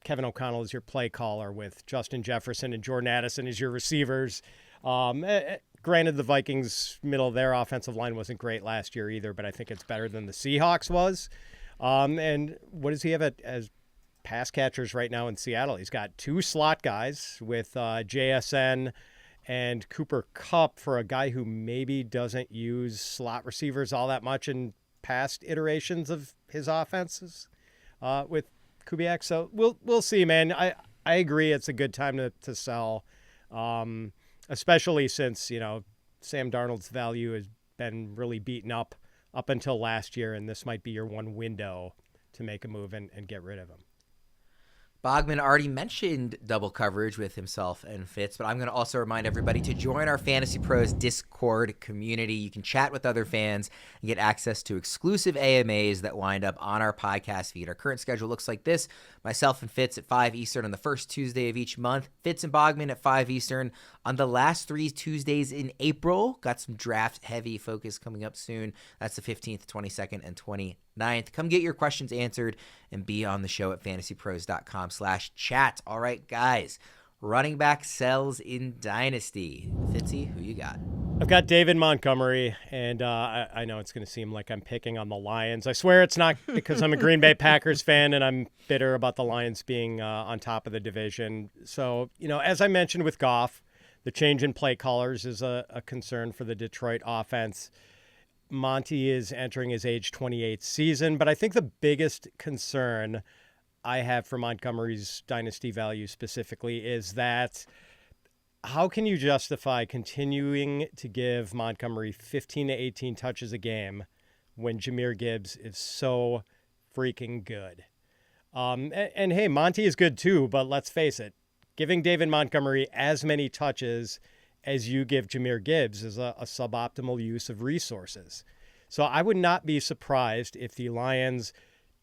Kevin O'Connell as your play caller, with Justin Jefferson and Jordan Addison as your receivers. Granted, the Vikings' middle of their offensive line wasn't great last year either, but I think it's better than the Seahawks was. And what does he have as pass catchers right now in Seattle? He's got 2 slot guys with JSN and Cooper Kupp, for a guy who maybe doesn't use slot receivers all that much in past iterations of his offenses with Kubiak. So we'll see, man. I agree it's a good time to sell. Especially since, Sam Darnold's value has been really beaten up until last year, and this might be your one window to make a move and get rid of him. Bogman already mentioned double coverage with himself and Fitz, but I'm going to also remind everybody to join our Fantasy Pros Discord community. You can chat with other fans and get access to exclusive AMAs that wind up on our podcast feed. Our current schedule looks like this: myself and Fitz at 5 Eastern on the first Tuesday of each month, Fitz and Bogman at 5 Eastern on the last 3 Tuesdays in April. Got some draft-heavy focus coming up soon. That's the 15th, 22nd, and 29th. Come get your questions answered and be on the show at fantasypros.com/chat. All right, guys. Running back sells in Dynasty. Fitzy, who you got? I've got David Montgomery, and I know it's going to seem like I'm picking on the Lions. I swear it's not, because I'm a Green Bay Packers fan and I'm bitter about the Lions being on top of the division. So, as I mentioned with Goff, the change in play callers is a concern for the Detroit offense. Monty is entering his age 28 season, but I think the biggest concern I have for Montgomery's dynasty value specifically is that how can you justify continuing to give Montgomery 15 to 18 touches a game when Jahmyr Gibbs is so freaking good? And hey, Monty is good too, but let's face it, giving David Montgomery as many touches as you give Jahmyr Gibbs is a suboptimal use of resources. So I would not be surprised if the Lions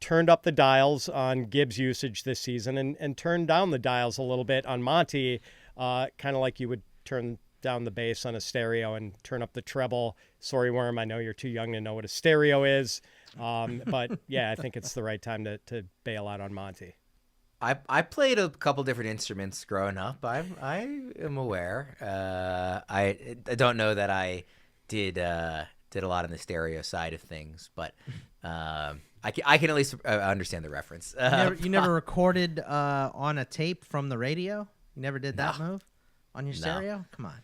turned up the dials on Gibbs usage this season and turned down the dials a little bit on Monty, kind of like you would turn down the bass on a stereo and turn up the treble. Sorry, Worm, I know you're too young to know what a stereo is. But yeah, I think it's the right time to bail out on Monty. I played a couple different instruments growing up. I am aware. I don't know that I did a lot on the stereo side of things, but I can at least understand the reference. You never recorded on a tape from the radio? You never did that move on your stereo? Come on.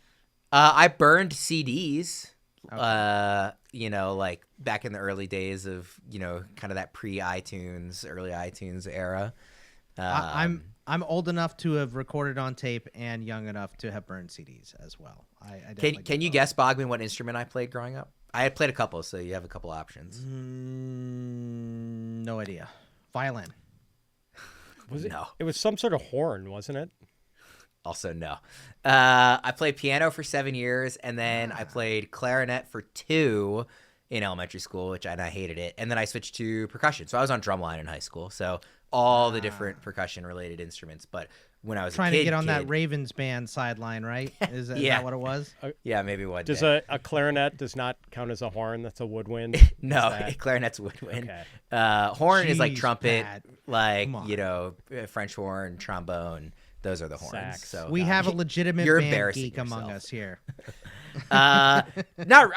I burned CDs. Okay. Like back in the early days of kind of that pre-iTunes, early iTunes era. I'm old enough to have recorded on tape and young enough to have burned CDs as well. Can you guess, Bogman, what instrument I played growing up? I had played a couple, so you have a couple options. No idea. Violin. Was it? No. It was some sort of horn, wasn't it? Also, no. I played piano for 7 years, and then I played clarinet for 2 in elementary school, and I hated it. And then I switched to percussion. So I was on drumline in high school. So all the different percussion-related instruments. But when I was trying a kid, to get on that Ravens band sideline, right? Is that what it was? Yeah, maybe one Does day. a clarinet does not count as a horn? That's a woodwind? No, clarinet's woodwind. Okay. Horn is like Jeez, trumpet, Pat. like, French horn, trombone. Those are the horns. Sax. So We have a legitimate You're band embarrassing geek among yourself. us here. it's not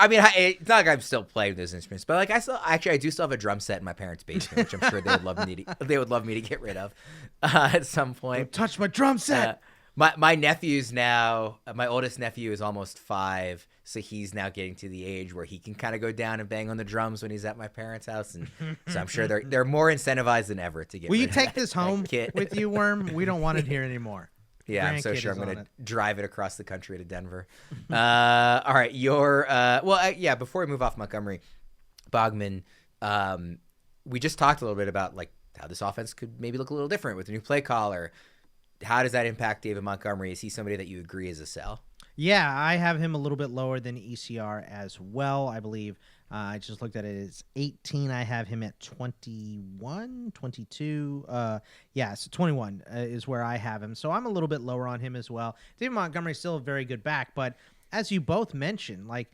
like I'm still playing those instruments, but like I do still have a drum set in my parents' basement, which I'm sure they would love me to get rid of at some point. Don't touch my drum set. My nephew's now, my oldest nephew is almost 5, so he's now getting to the age where he can kind of go down and bang on the drums when he's at my parents' house, and so I'm sure they're more incentivized than ever to get. Will you rid of take that- this that home kit. with you, Worm? We don't want it here anymore. Yeah, I'm so Grandkid sure I'm is going on to drive it across the country to Denver. All right, before we move off Montgomery, Bogman, we just talked a little bit about like how this offense could maybe look a little different with a new play caller. How does that impact David Montgomery? Is he somebody that you agree is a sell? Yeah, I have him a little bit lower than ECR as well, I believe. I just looked at it. It's 18. I have him at 21, 22. So 21 is where I have him. So I'm a little bit lower on him as well. David Montgomery is still a very good back, but as you both mentioned, like,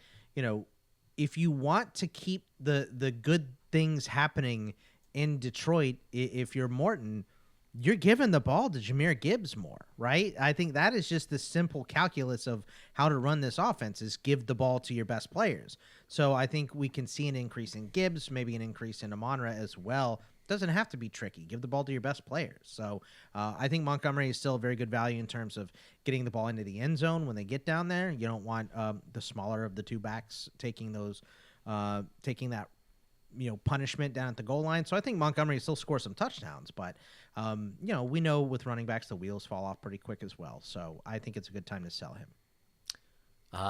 if you want to keep the good things happening in Detroit, if you're Morton, you're giving the ball to Jahmyr Gibbs more, right? I think that is just the simple calculus of how to run this offense is give the ball to your best players. So I think we can see an increase in Gibbs, maybe an increase in Amon-Ra as well. Doesn't have to be tricky. Give the ball to your best players. So I think Montgomery is still a very good value in terms of getting the ball into the end zone when they get down there. You don't want the smaller of the two backs taking that punishment down at the goal line. So I think Montgomery still scores some touchdowns, but we know with running backs the wheels fall off pretty quick as well. So I think it's a good time to sell him.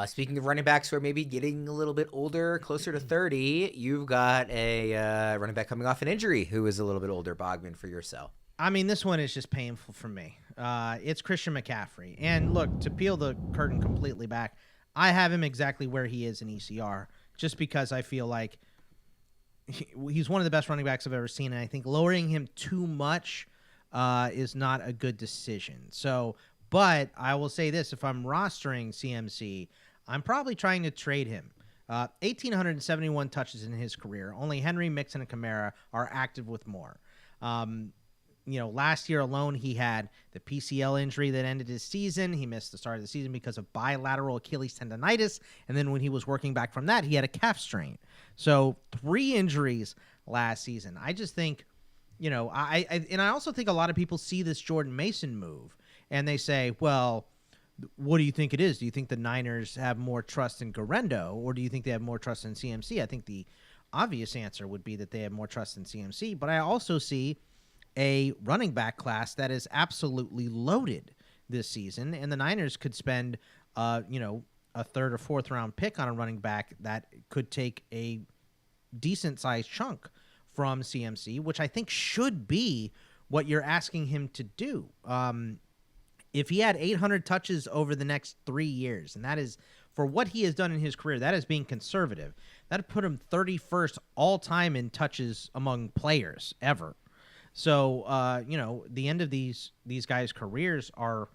Speaking of running backs who are maybe getting a little bit older, closer to 30, you've got a running back coming off an injury who is a little bit older, Bogman, for your sell. I mean, this one is just painful for me. It's Christian McCaffrey. And look, to peel the curtain completely back, I have him exactly where he is in ECR just because I feel like he's one of the best running backs I've ever seen, and I think lowering him too much is not a good decision. So, but I will say this: if I'm rostering CMC, I'm probably trying to trade him. 1,871 touches in his career. Only Henry, Mixon, and Kamara are active with more. Last year alone, he had the PCL injury that ended his season. He missed the start of the season because of bilateral Achilles tendonitis. And then when he was working back from that, he had a calf strain. So 3 injuries last season. I just think, I also think a lot of people see this Jordan Mason move and they say, well, what do you think it is? Do you think the Niners have more trust in Garendo, or do you think they have more trust in CMC? I think the obvious answer would be that they have more trust in CMC, but I also see a running back class that is absolutely loaded this season, and the Niners could spend, a 3rd or 4th round pick on a running back that could take a decent sized chunk from CMC, which I think should be what you're asking him to do. If he had 800 touches over the next 3 years, and that is for what he has done in his career, that is being conservative. That would put him 31st all time in touches among players ever. So, the end of these guys' careers are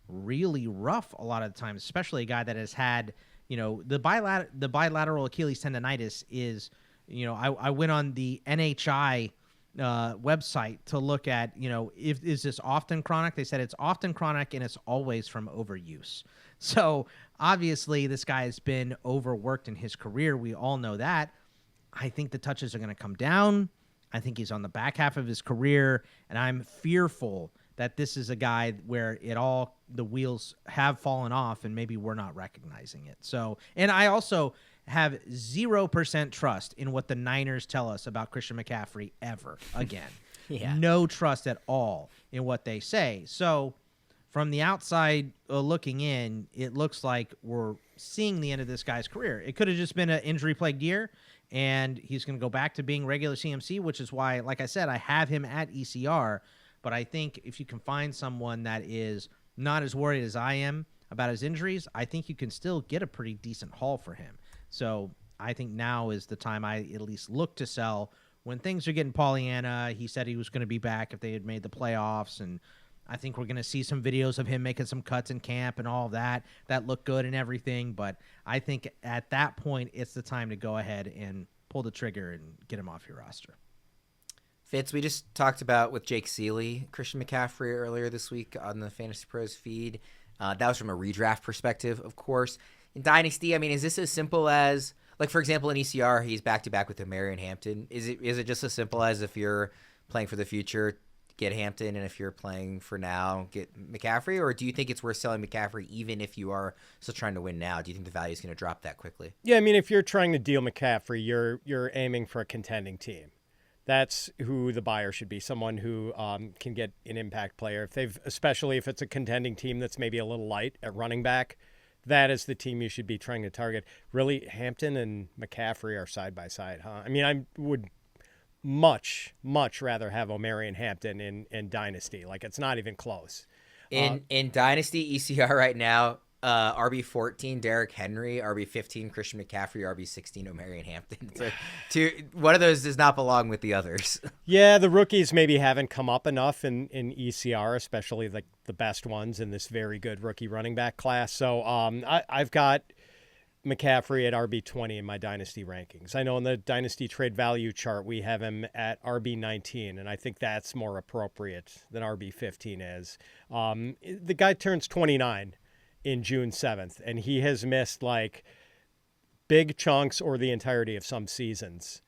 really rough a lot of the time, especially a guy that has had, the bilateral Achilles tendonitis is, I went on the NHI website to look at, is this often chronic? They said it's often chronic and it's always from overuse. So obviously this guy has been overworked in his career. We all know that. I think the touches are going to come down. I think he's on the back half of his career, and I'm fearful that this is a guy where the wheels have fallen off and maybe we're not recognizing it. So, and I also have 0% trust in what the Niners tell us about Christian McCaffrey ever again. Yeah. No trust at all in what they say. So from the outside looking in, it looks like we're seeing the end of this guy's career. It could have just been an injury-plagued year, and he's going to go back to being regular CMC, which is why, like I said, I have him at ECR. But I think if you can find someone that is not as worried as I am about his injuries, I think you can still get a pretty decent haul for him. So I think now is the time I at least look to sell when things are getting Pollyanna. He said he was going to be back if they had made the playoffs, and I think we're going to see some videos of him making some cuts in camp and all of that. That looked good and everything, but I think at that point, it's the time to go ahead and pull the trigger and get him off your roster. Fitz, we just talked about with Jake Seeley, Christian McCaffrey earlier this week on the Fantasy Pros feed. That was from a redraft perspective, of course. In Dynasty, I mean, is this as simple as, like, for example, in ECR, he's back-to-back with Marion Hampton. Is it just as simple as if you're playing for the future, get Hampton, and if you're playing for now, get McCaffrey? Or do you think it's worth selling McCaffrey even if you are still trying to win now? Do you think the value is going to drop that quickly? Yeah, I mean, if you're trying to deal McCaffrey, you're aiming for a contending team. That's who the buyer should be, someone who can get an impact player. Especially if it's a contending team that's maybe a little light at running back, that is the team you should be trying to target. Really, Hampton and McCaffrey are side by side, huh? I mean, I would much rather have O'Mary and Hampton in Dynasty. Like, it's not even close. In Dynasty ECR right now, RB14 Derrick Henry, RB15 Christian McCaffrey, RB16 O'Mary and Hampton. So one of those does not belong with the others. Yeah, the rookies maybe haven't come up enough in ECR, especially like the best ones in this very good rookie running back class. So I've got McCaffrey at RB20 in my Dynasty rankings. I know in the Dynasty trade value chart, we have him at RB19, and I think that's more appropriate than RB15 is. The guy turns 29 in June 7th, and he has missed like big chunks or the entirety of some seasons.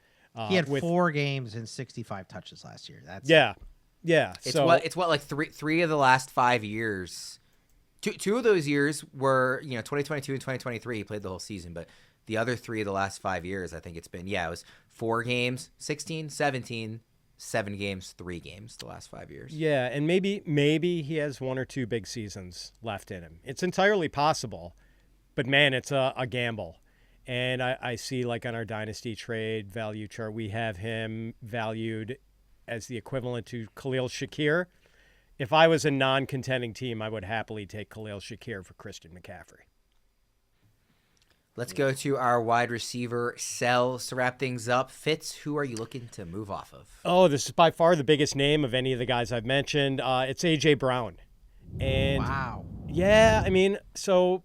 He had 4 games and 65 touches last year. Yeah. It's what like three of the last 5 years. Two of those years were 2022 and 2023. He played the whole season, but the other 3 of the last 5 years, I think it's been it was 4 games, 16, 17. 7 games, 3 games the last 5 years. Yeah, and maybe he has 1 or 2 big seasons left in him. It's entirely possible, but man, it's a gamble. And I see like on our Dynasty trade value chart, we have him valued as the equivalent to Khalil Shakir. If I was a non-contending team, I would happily take Khalil Shakir for Christian McCaffrey. Let's go to our wide receiver sells to wrap things up. Fitz, who are you looking to move off of? Oh, this is by far the biggest name of any of the guys I've mentioned. It's A.J. Brown. And wow. Yeah, I mean, so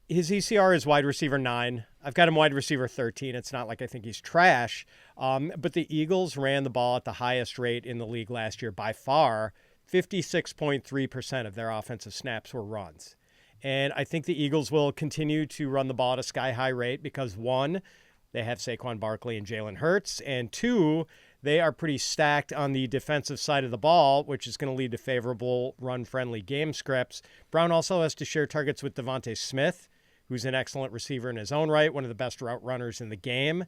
his ECR is wide receiver 9. I've got him wide receiver 13. It's not like I think he's trash. But the Eagles ran the ball at the highest rate in the league last year by far. 56.3% of their offensive snaps were runs. And I think the Eagles will continue to run the ball at a sky-high rate because, 1, they have Saquon Barkley and Jalen Hurts, and 2, they are pretty stacked on the defensive side of the ball, which is going to lead to favorable run-friendly game scripts. Brown also has to share targets with Devontae Smith, who's an excellent receiver in his own right, one of the best route runners in the game.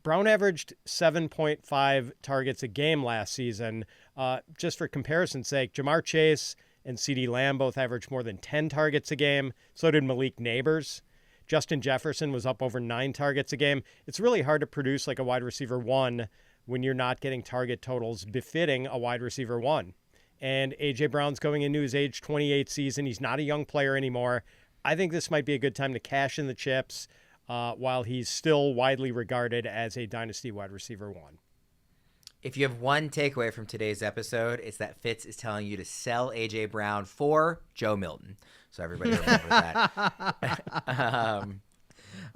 Brown averaged 7.5 targets a game last season. Just for comparison's sake, Jamar Chase and CeeDee Lamb both averaged more than 10 targets a game. So did Malik Neighbors. Justin Jefferson was up over 9 targets a game. It's really hard to produce like a wide receiver 1 when you're not getting target totals befitting a wide receiver 1. And A.J. Brown's going into his age 28 season. He's not a young player anymore. I think this might be a good time to cash in the chips while he's still widely regarded as a dynasty wide receiver 1. If you have one takeaway from today's episode, it's that Fitz is telling you to sell A.J. Brown for Joe Milton. So everybody remember that.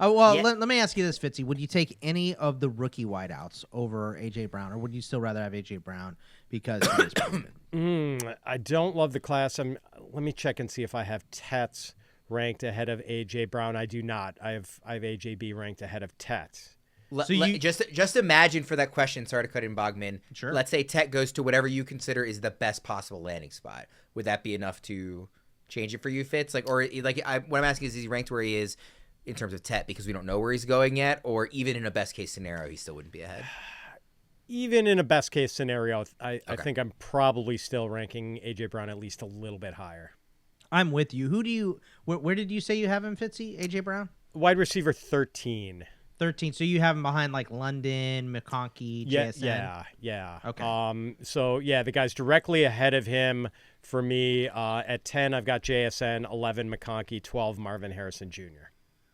Let me ask you this, Fitzy. Would you take any of the rookie wideouts over A.J. Brown, or would you still rather have A.J. Brown because he is proven? I don't love the class. Let me check and see if I have Tets ranked ahead of A.J. Brown. I do not. I have A.J.B. ranked ahead of Tets. Just imagine for that question, sorry to cut in, Bogman. Sure. Let's say Tech goes to whatever you consider is the best possible landing spot. Would that be enough to change it for you, Fitz? What I'm asking is he ranked where he is in terms of Tech because we don't know where he's going yet, or even in a best case scenario, he still wouldn't be ahead? Even in a best case scenario, I think I'm probably still ranking A.J. Brown at least a little bit higher. I'm with you. Where did you say you have him, Fitzy? A.J. Brown? Wide receiver 13. 13. So you have him behind like London, McConkey, JSN? Yeah. Okay. The guy's directly ahead of him For me, at 10, I've got JSN, 11, McConkey, 12, Marvin Harrison Jr.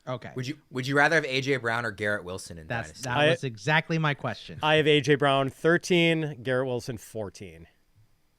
Okay. Would you rather have AJ Brown or Garrett Wilson in Dynasty? That was exactly my question. I have AJ Brown 13, Garrett Wilson 14.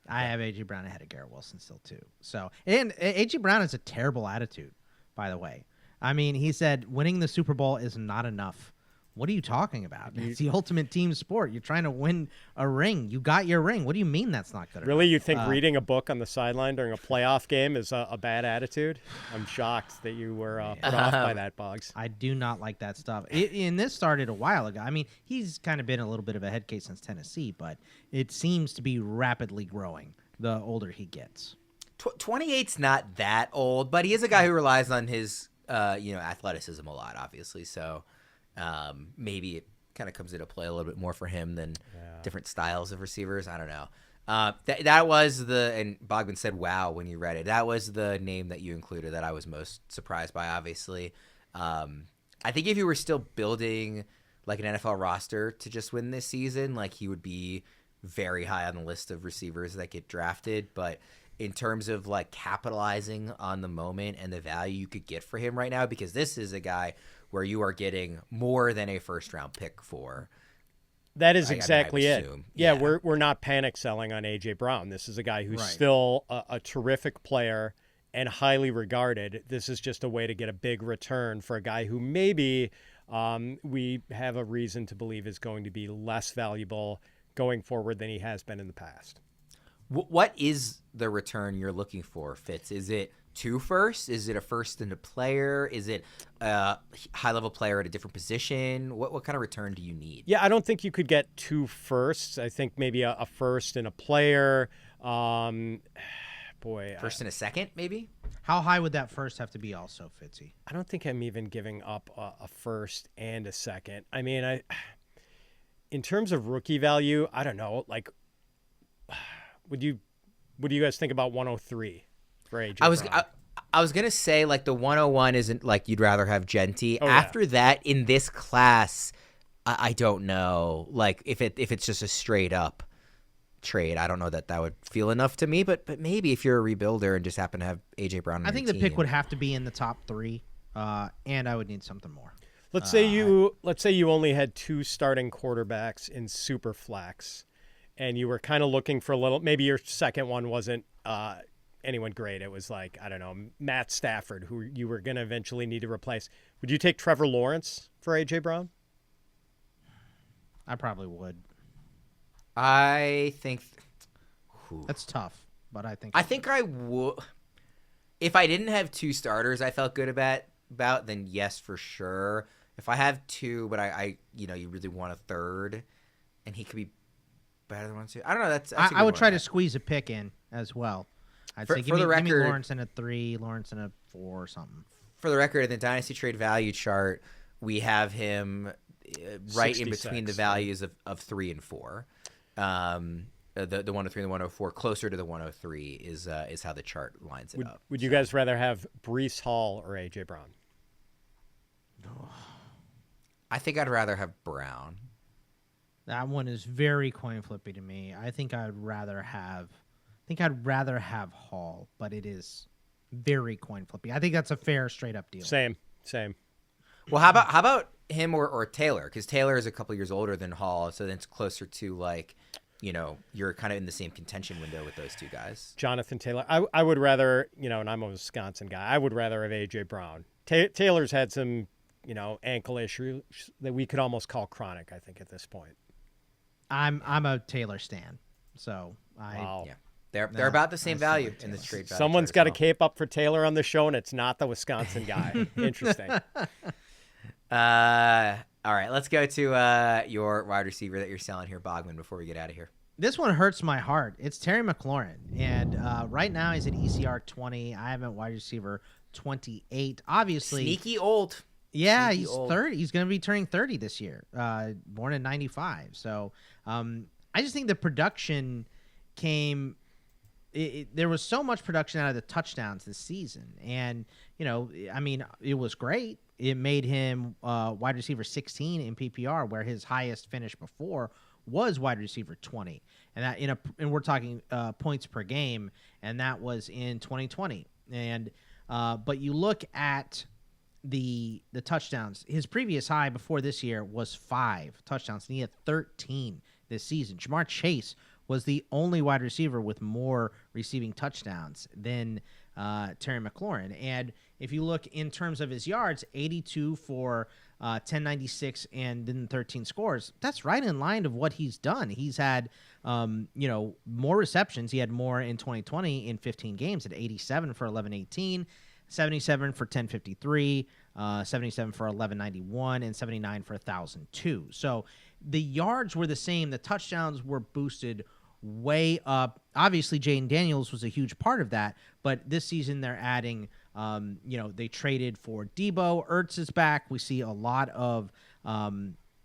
I have AJ Brown ahead of Garrett Wilson still too. So, and AJ Brown has a terrible attitude, by the way. I mean, he said winning the Super Bowl is not enough. What are you talking about? It's the ultimate team sport. You're trying to win a ring. You got your ring. What do you mean that's not good enough? Really, you think reading a book on the sideline during a playoff game is a bad attitude? I'm shocked that you were put off by that, Boggs. I do not like that stuff. And this started a while ago. I mean, he's kind of been a little bit of a head case since Tennessee, but it seems to be rapidly growing the older he gets. 28's not that old, but he is a guy who relies on his athleticism a lot, obviously. So maybe it kind of comes into play a little bit more for him than different styles of receivers. I don't know. That was and Bogman said, wow, when you read it. That was the name that you included that I was most surprised by, obviously. I think if you were still building like an NFL roster to just win this season, like he would be very high on the list of receivers that get drafted. But in terms of like capitalizing on the moment and the value you could get for him right now, because this is a guy where you are getting more than a first-round pick for. That is exactly it. Yeah, we're not panic selling on A.J. Brown. This is a guy who's still a terrific player and highly regarded. This is just a way to get a big return for a guy who maybe we have a reason to believe is going to be less valuable going forward than he has been in the past. What is the return you're looking for, Fitz? Is it 2 firsts? Is it a first and a player? Is it a high-level player at a different position? What kind of return do you need? Yeah, I don't think you could get 2 firsts. I think maybe a first and a player. First and a second, maybe? How high would that first have to be also, Fitzy? I don't think I'm even giving up a first and a second. I mean, in terms of rookie value, I don't know. Like, what do you guys think about 103 for AJ Brown? I was gonna say like the 101 isn't like you'd rather have Genty. After that, in this class, I don't know. Like if it's just a straight up trade, I don't know that would feel enough to me. But maybe if you're a rebuilder and just happen to have AJ Brown, I think the pick would have to be in the top 3, and I would need something more. Let's say you only had 2 starting quarterbacks in superflex, and you were kind of looking for a little. Maybe your second one wasn't anyone great. It was like, I don't know, Matt Stafford, who you were going to eventually need to replace. Would you take Trevor Lawrence for A.J. Brown? I probably would. I think that's tough, but I think I would. If I didn't have 2 starters I felt good about, then yes, for sure. If I have 2, but I you really want a third, and he could be better than 1, 2. I don't know. I would try to squeeze a pick in as well. I'd say give me Lawrence in a 3, Lawrence in a 4 or something. For the record, in the Dynasty Trade Value chart, we have him right in between the values of 3 and 4. The 103 and the 104, closer to the 103 is how the chart lines it up. Would you guys rather have Breece Hall or A.J. Brown? I think I'd rather have Brown. That one is very coin flippy to me. I think I'd rather have Hall, but it is very coin flippy. I think that's a fair, straight up deal. Same. Well, how about him or Taylor? Because Taylor is a couple years older than Hall, so then it's closer to like, you're kind of in the same contention window with those 2 guys. Jonathan Taylor. I would rather, and I'm a Wisconsin guy. I would rather have A.J. Brown. Taylor's had some, ankle issues that we could almost call chronic, I think, at this point. I'm a Taylor stan, so Wow. Yeah. They're about the same value in this trade. Someone's got to cape up for Taylor on the show, and it's not the Wisconsin guy. Interesting. All right, let's go to your wide receiver that you're selling here, Bogman, before we get out of here. This one hurts my heart. It's Terry McLaurin, and right now he's at ECR 20. I have him at wide receiver 28. Obviously, sneaky old. Yeah, he's 30. He's going to be turning 30 this year. Born in 95. So I just think the production came. There was so much production out of the touchdowns this season, and it was great. It made him wide receiver 16 in PPR, where his highest finish before was wide receiver 20, and we're talking points per game, and that was in 2020. And but you look at the touchdowns. His previous high before this year was 5 touchdowns, and he had 13 this season. Jamar Chase was the only wide receiver with more receiving touchdowns than Terry McLaurin. And if you look in terms of his yards, 82 for 1096 and then 13 scores, that's right in line of what he's done. He's had, more receptions. He had more in 2020 in 15 games at 87 for 1118, 77 for 1053, 77 for 1191, and 79 for 1002. So the yards were the same. The touchdowns were boosted way up. Obviously, Jaden Daniels was a huge part of that, but this season they're adding, they traded for Debo. Ertz is back. We see a lot of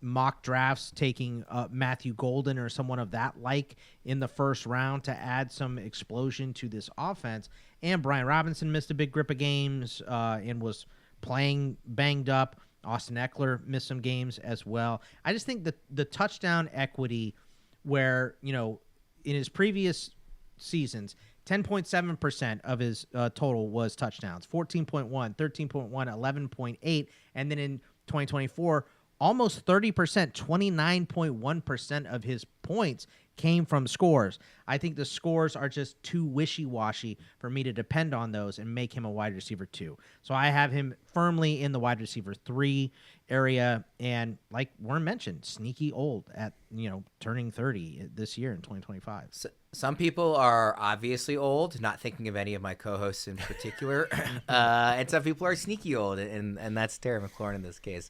mock drafts taking Matthew Golden or someone of that like in the first round to add some explosion to this offense. And Brian Robinson missed a big grip of games and was playing banged up. Austin Eckler missed some games as well. I just think that the touchdown equity where, in his previous seasons, 10.7% of his total was touchdowns, 14.1, 13.1, 11.8, and then in 2024, almost 30%, 29.1% of his points came from scores. I think the scores are just too wishy-washy for me to depend on those and make him a wide receiver 2. So I have him firmly in the wide receiver 3 area, and like Worm mentioned, sneaky old at turning 30 this year in 2025. So, some people are obviously old, not thinking of any of my co-hosts in particular, and some people are sneaky old, and that's Terry McLaurin in this case.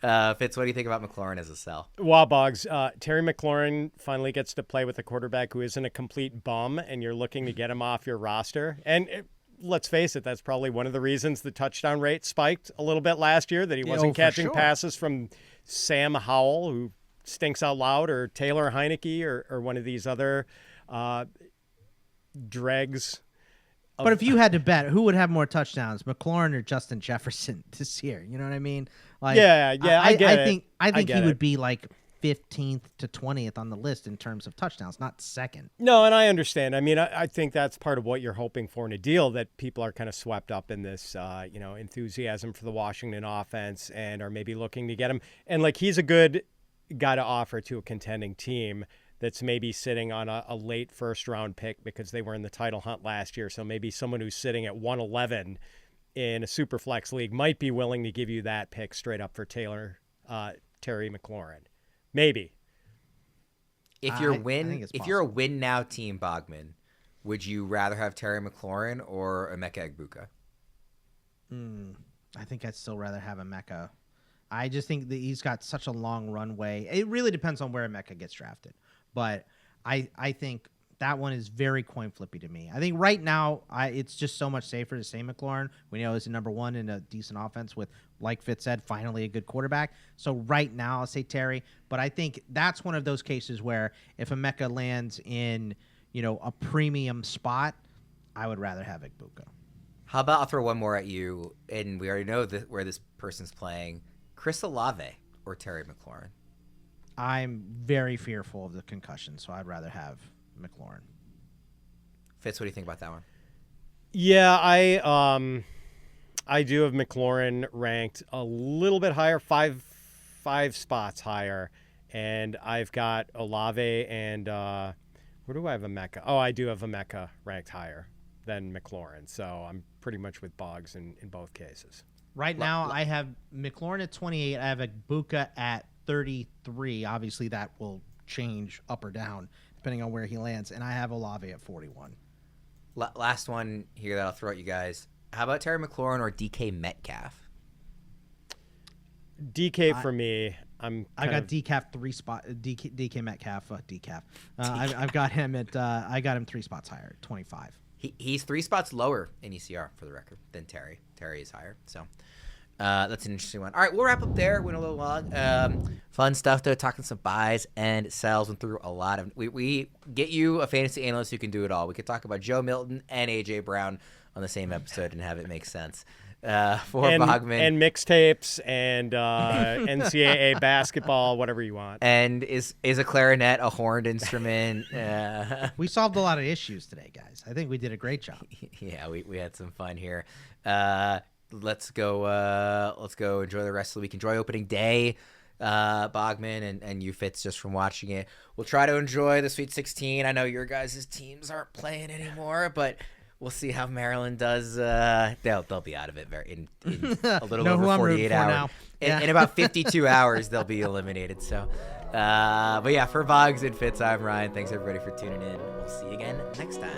Fitz, what do you think about McLaurin as a sell? Wow, Boggs. Terry McLaurin finally gets to play with a quarterback who isn't a complete bum, and you're looking to get him off your roster. And let's face it, that's probably one of the reasons the touchdown rate spiked a little bit last year, that he wasn't catching passes from Sam Howell, who stinks out loud, or Taylor Heineke, or one of these other dregs. But if you had to bet, who would have more touchdowns, McLaurin or Justin Jefferson this year? You know what I mean? Like, I get it. I think he would be like 15th to 20th on the list in terms of touchdowns, not second. No, and I understand. I mean, I think that's part of what you're hoping for in a deal, that people are kind of swept up in this, enthusiasm for the Washington offense and are maybe looking to get him. And like, he's a good guy to offer to a contending team that's maybe sitting on a late first-round pick because they were in the title hunt last year. So maybe someone who's sitting at 111 in a superflex league might be willing to give you that pick straight up for Terry McLaurin. Maybe. If you're a win now team, Bogman, would you rather have Terry McLaurin or Emeka Egbuka? I think I'd still rather have Emeka. I just think that he's got such a long runway. It really depends on where Emeka gets drafted. But I think that one is very coin flippy to me. I think right now it's just so much safer to say McLaurin. We know he's a number one in a decent offense with, like Fitz said, finally a good quarterback. So right now I'll say Terry. But I think that's one of those cases where if Emeka lands in a premium spot, I would rather have Egbuka. How about I'll throw one more at you, and we already know where this person's playing. Chris Olave or Terry McLaurin? I'm very fearful of the concussion, so I'd rather have McLaurin. Fitz, what do you think about that one? Yeah, I do have McLaurin ranked a little bit higher, five spots higher, and I've got Olave and where do I have Emeka? Oh, I do have Emeka ranked higher than McLaurin, so I'm pretty much with Boggs in both cases. Right now, I have McLaurin at 28. I have Egbuka at 33. Obviously, that will change up or down depending on where he lands. And I have Olave at 41. Last one here that I'll throw at you guys. How about Terry McLaurin or DK Metcalf? DK for me. I got decaf 3 spot. DK Metcalf. Decaf. I've got him at. I got him 3 spots higher, 25. He's 3 spots lower in ECR for the record than Terry. Terry is higher. So that's an interesting one. All right, we'll wrap up there. Went a little long. Fun stuff though. Talking some buys and sells. Went through a lot of. We get you a fantasy analyst who can do it all. We could talk about Joe Milton and AJ Brown on the same episode and have it make sense. for Bogman. And mixtapes and NCAA basketball, whatever you want. And is a clarinet a horned instrument? We solved a lot of issues today, guys. I think we did a great job. Yeah, we had some fun here. Let's go enjoy the rest of the week. Enjoy opening day, Bogman, and you Fitz, just from watching it. We'll try to enjoy the Sweet 16. I know your guys' teams aren't playing anymore, but we'll see how Maryland does. They'll be out of it in a little over 48 hours. In about 52 hours, they'll be eliminated. So, but yeah, for Boggs and Fitz, I'm Ryan. Thanks everybody for tuning in. We'll see you again next time.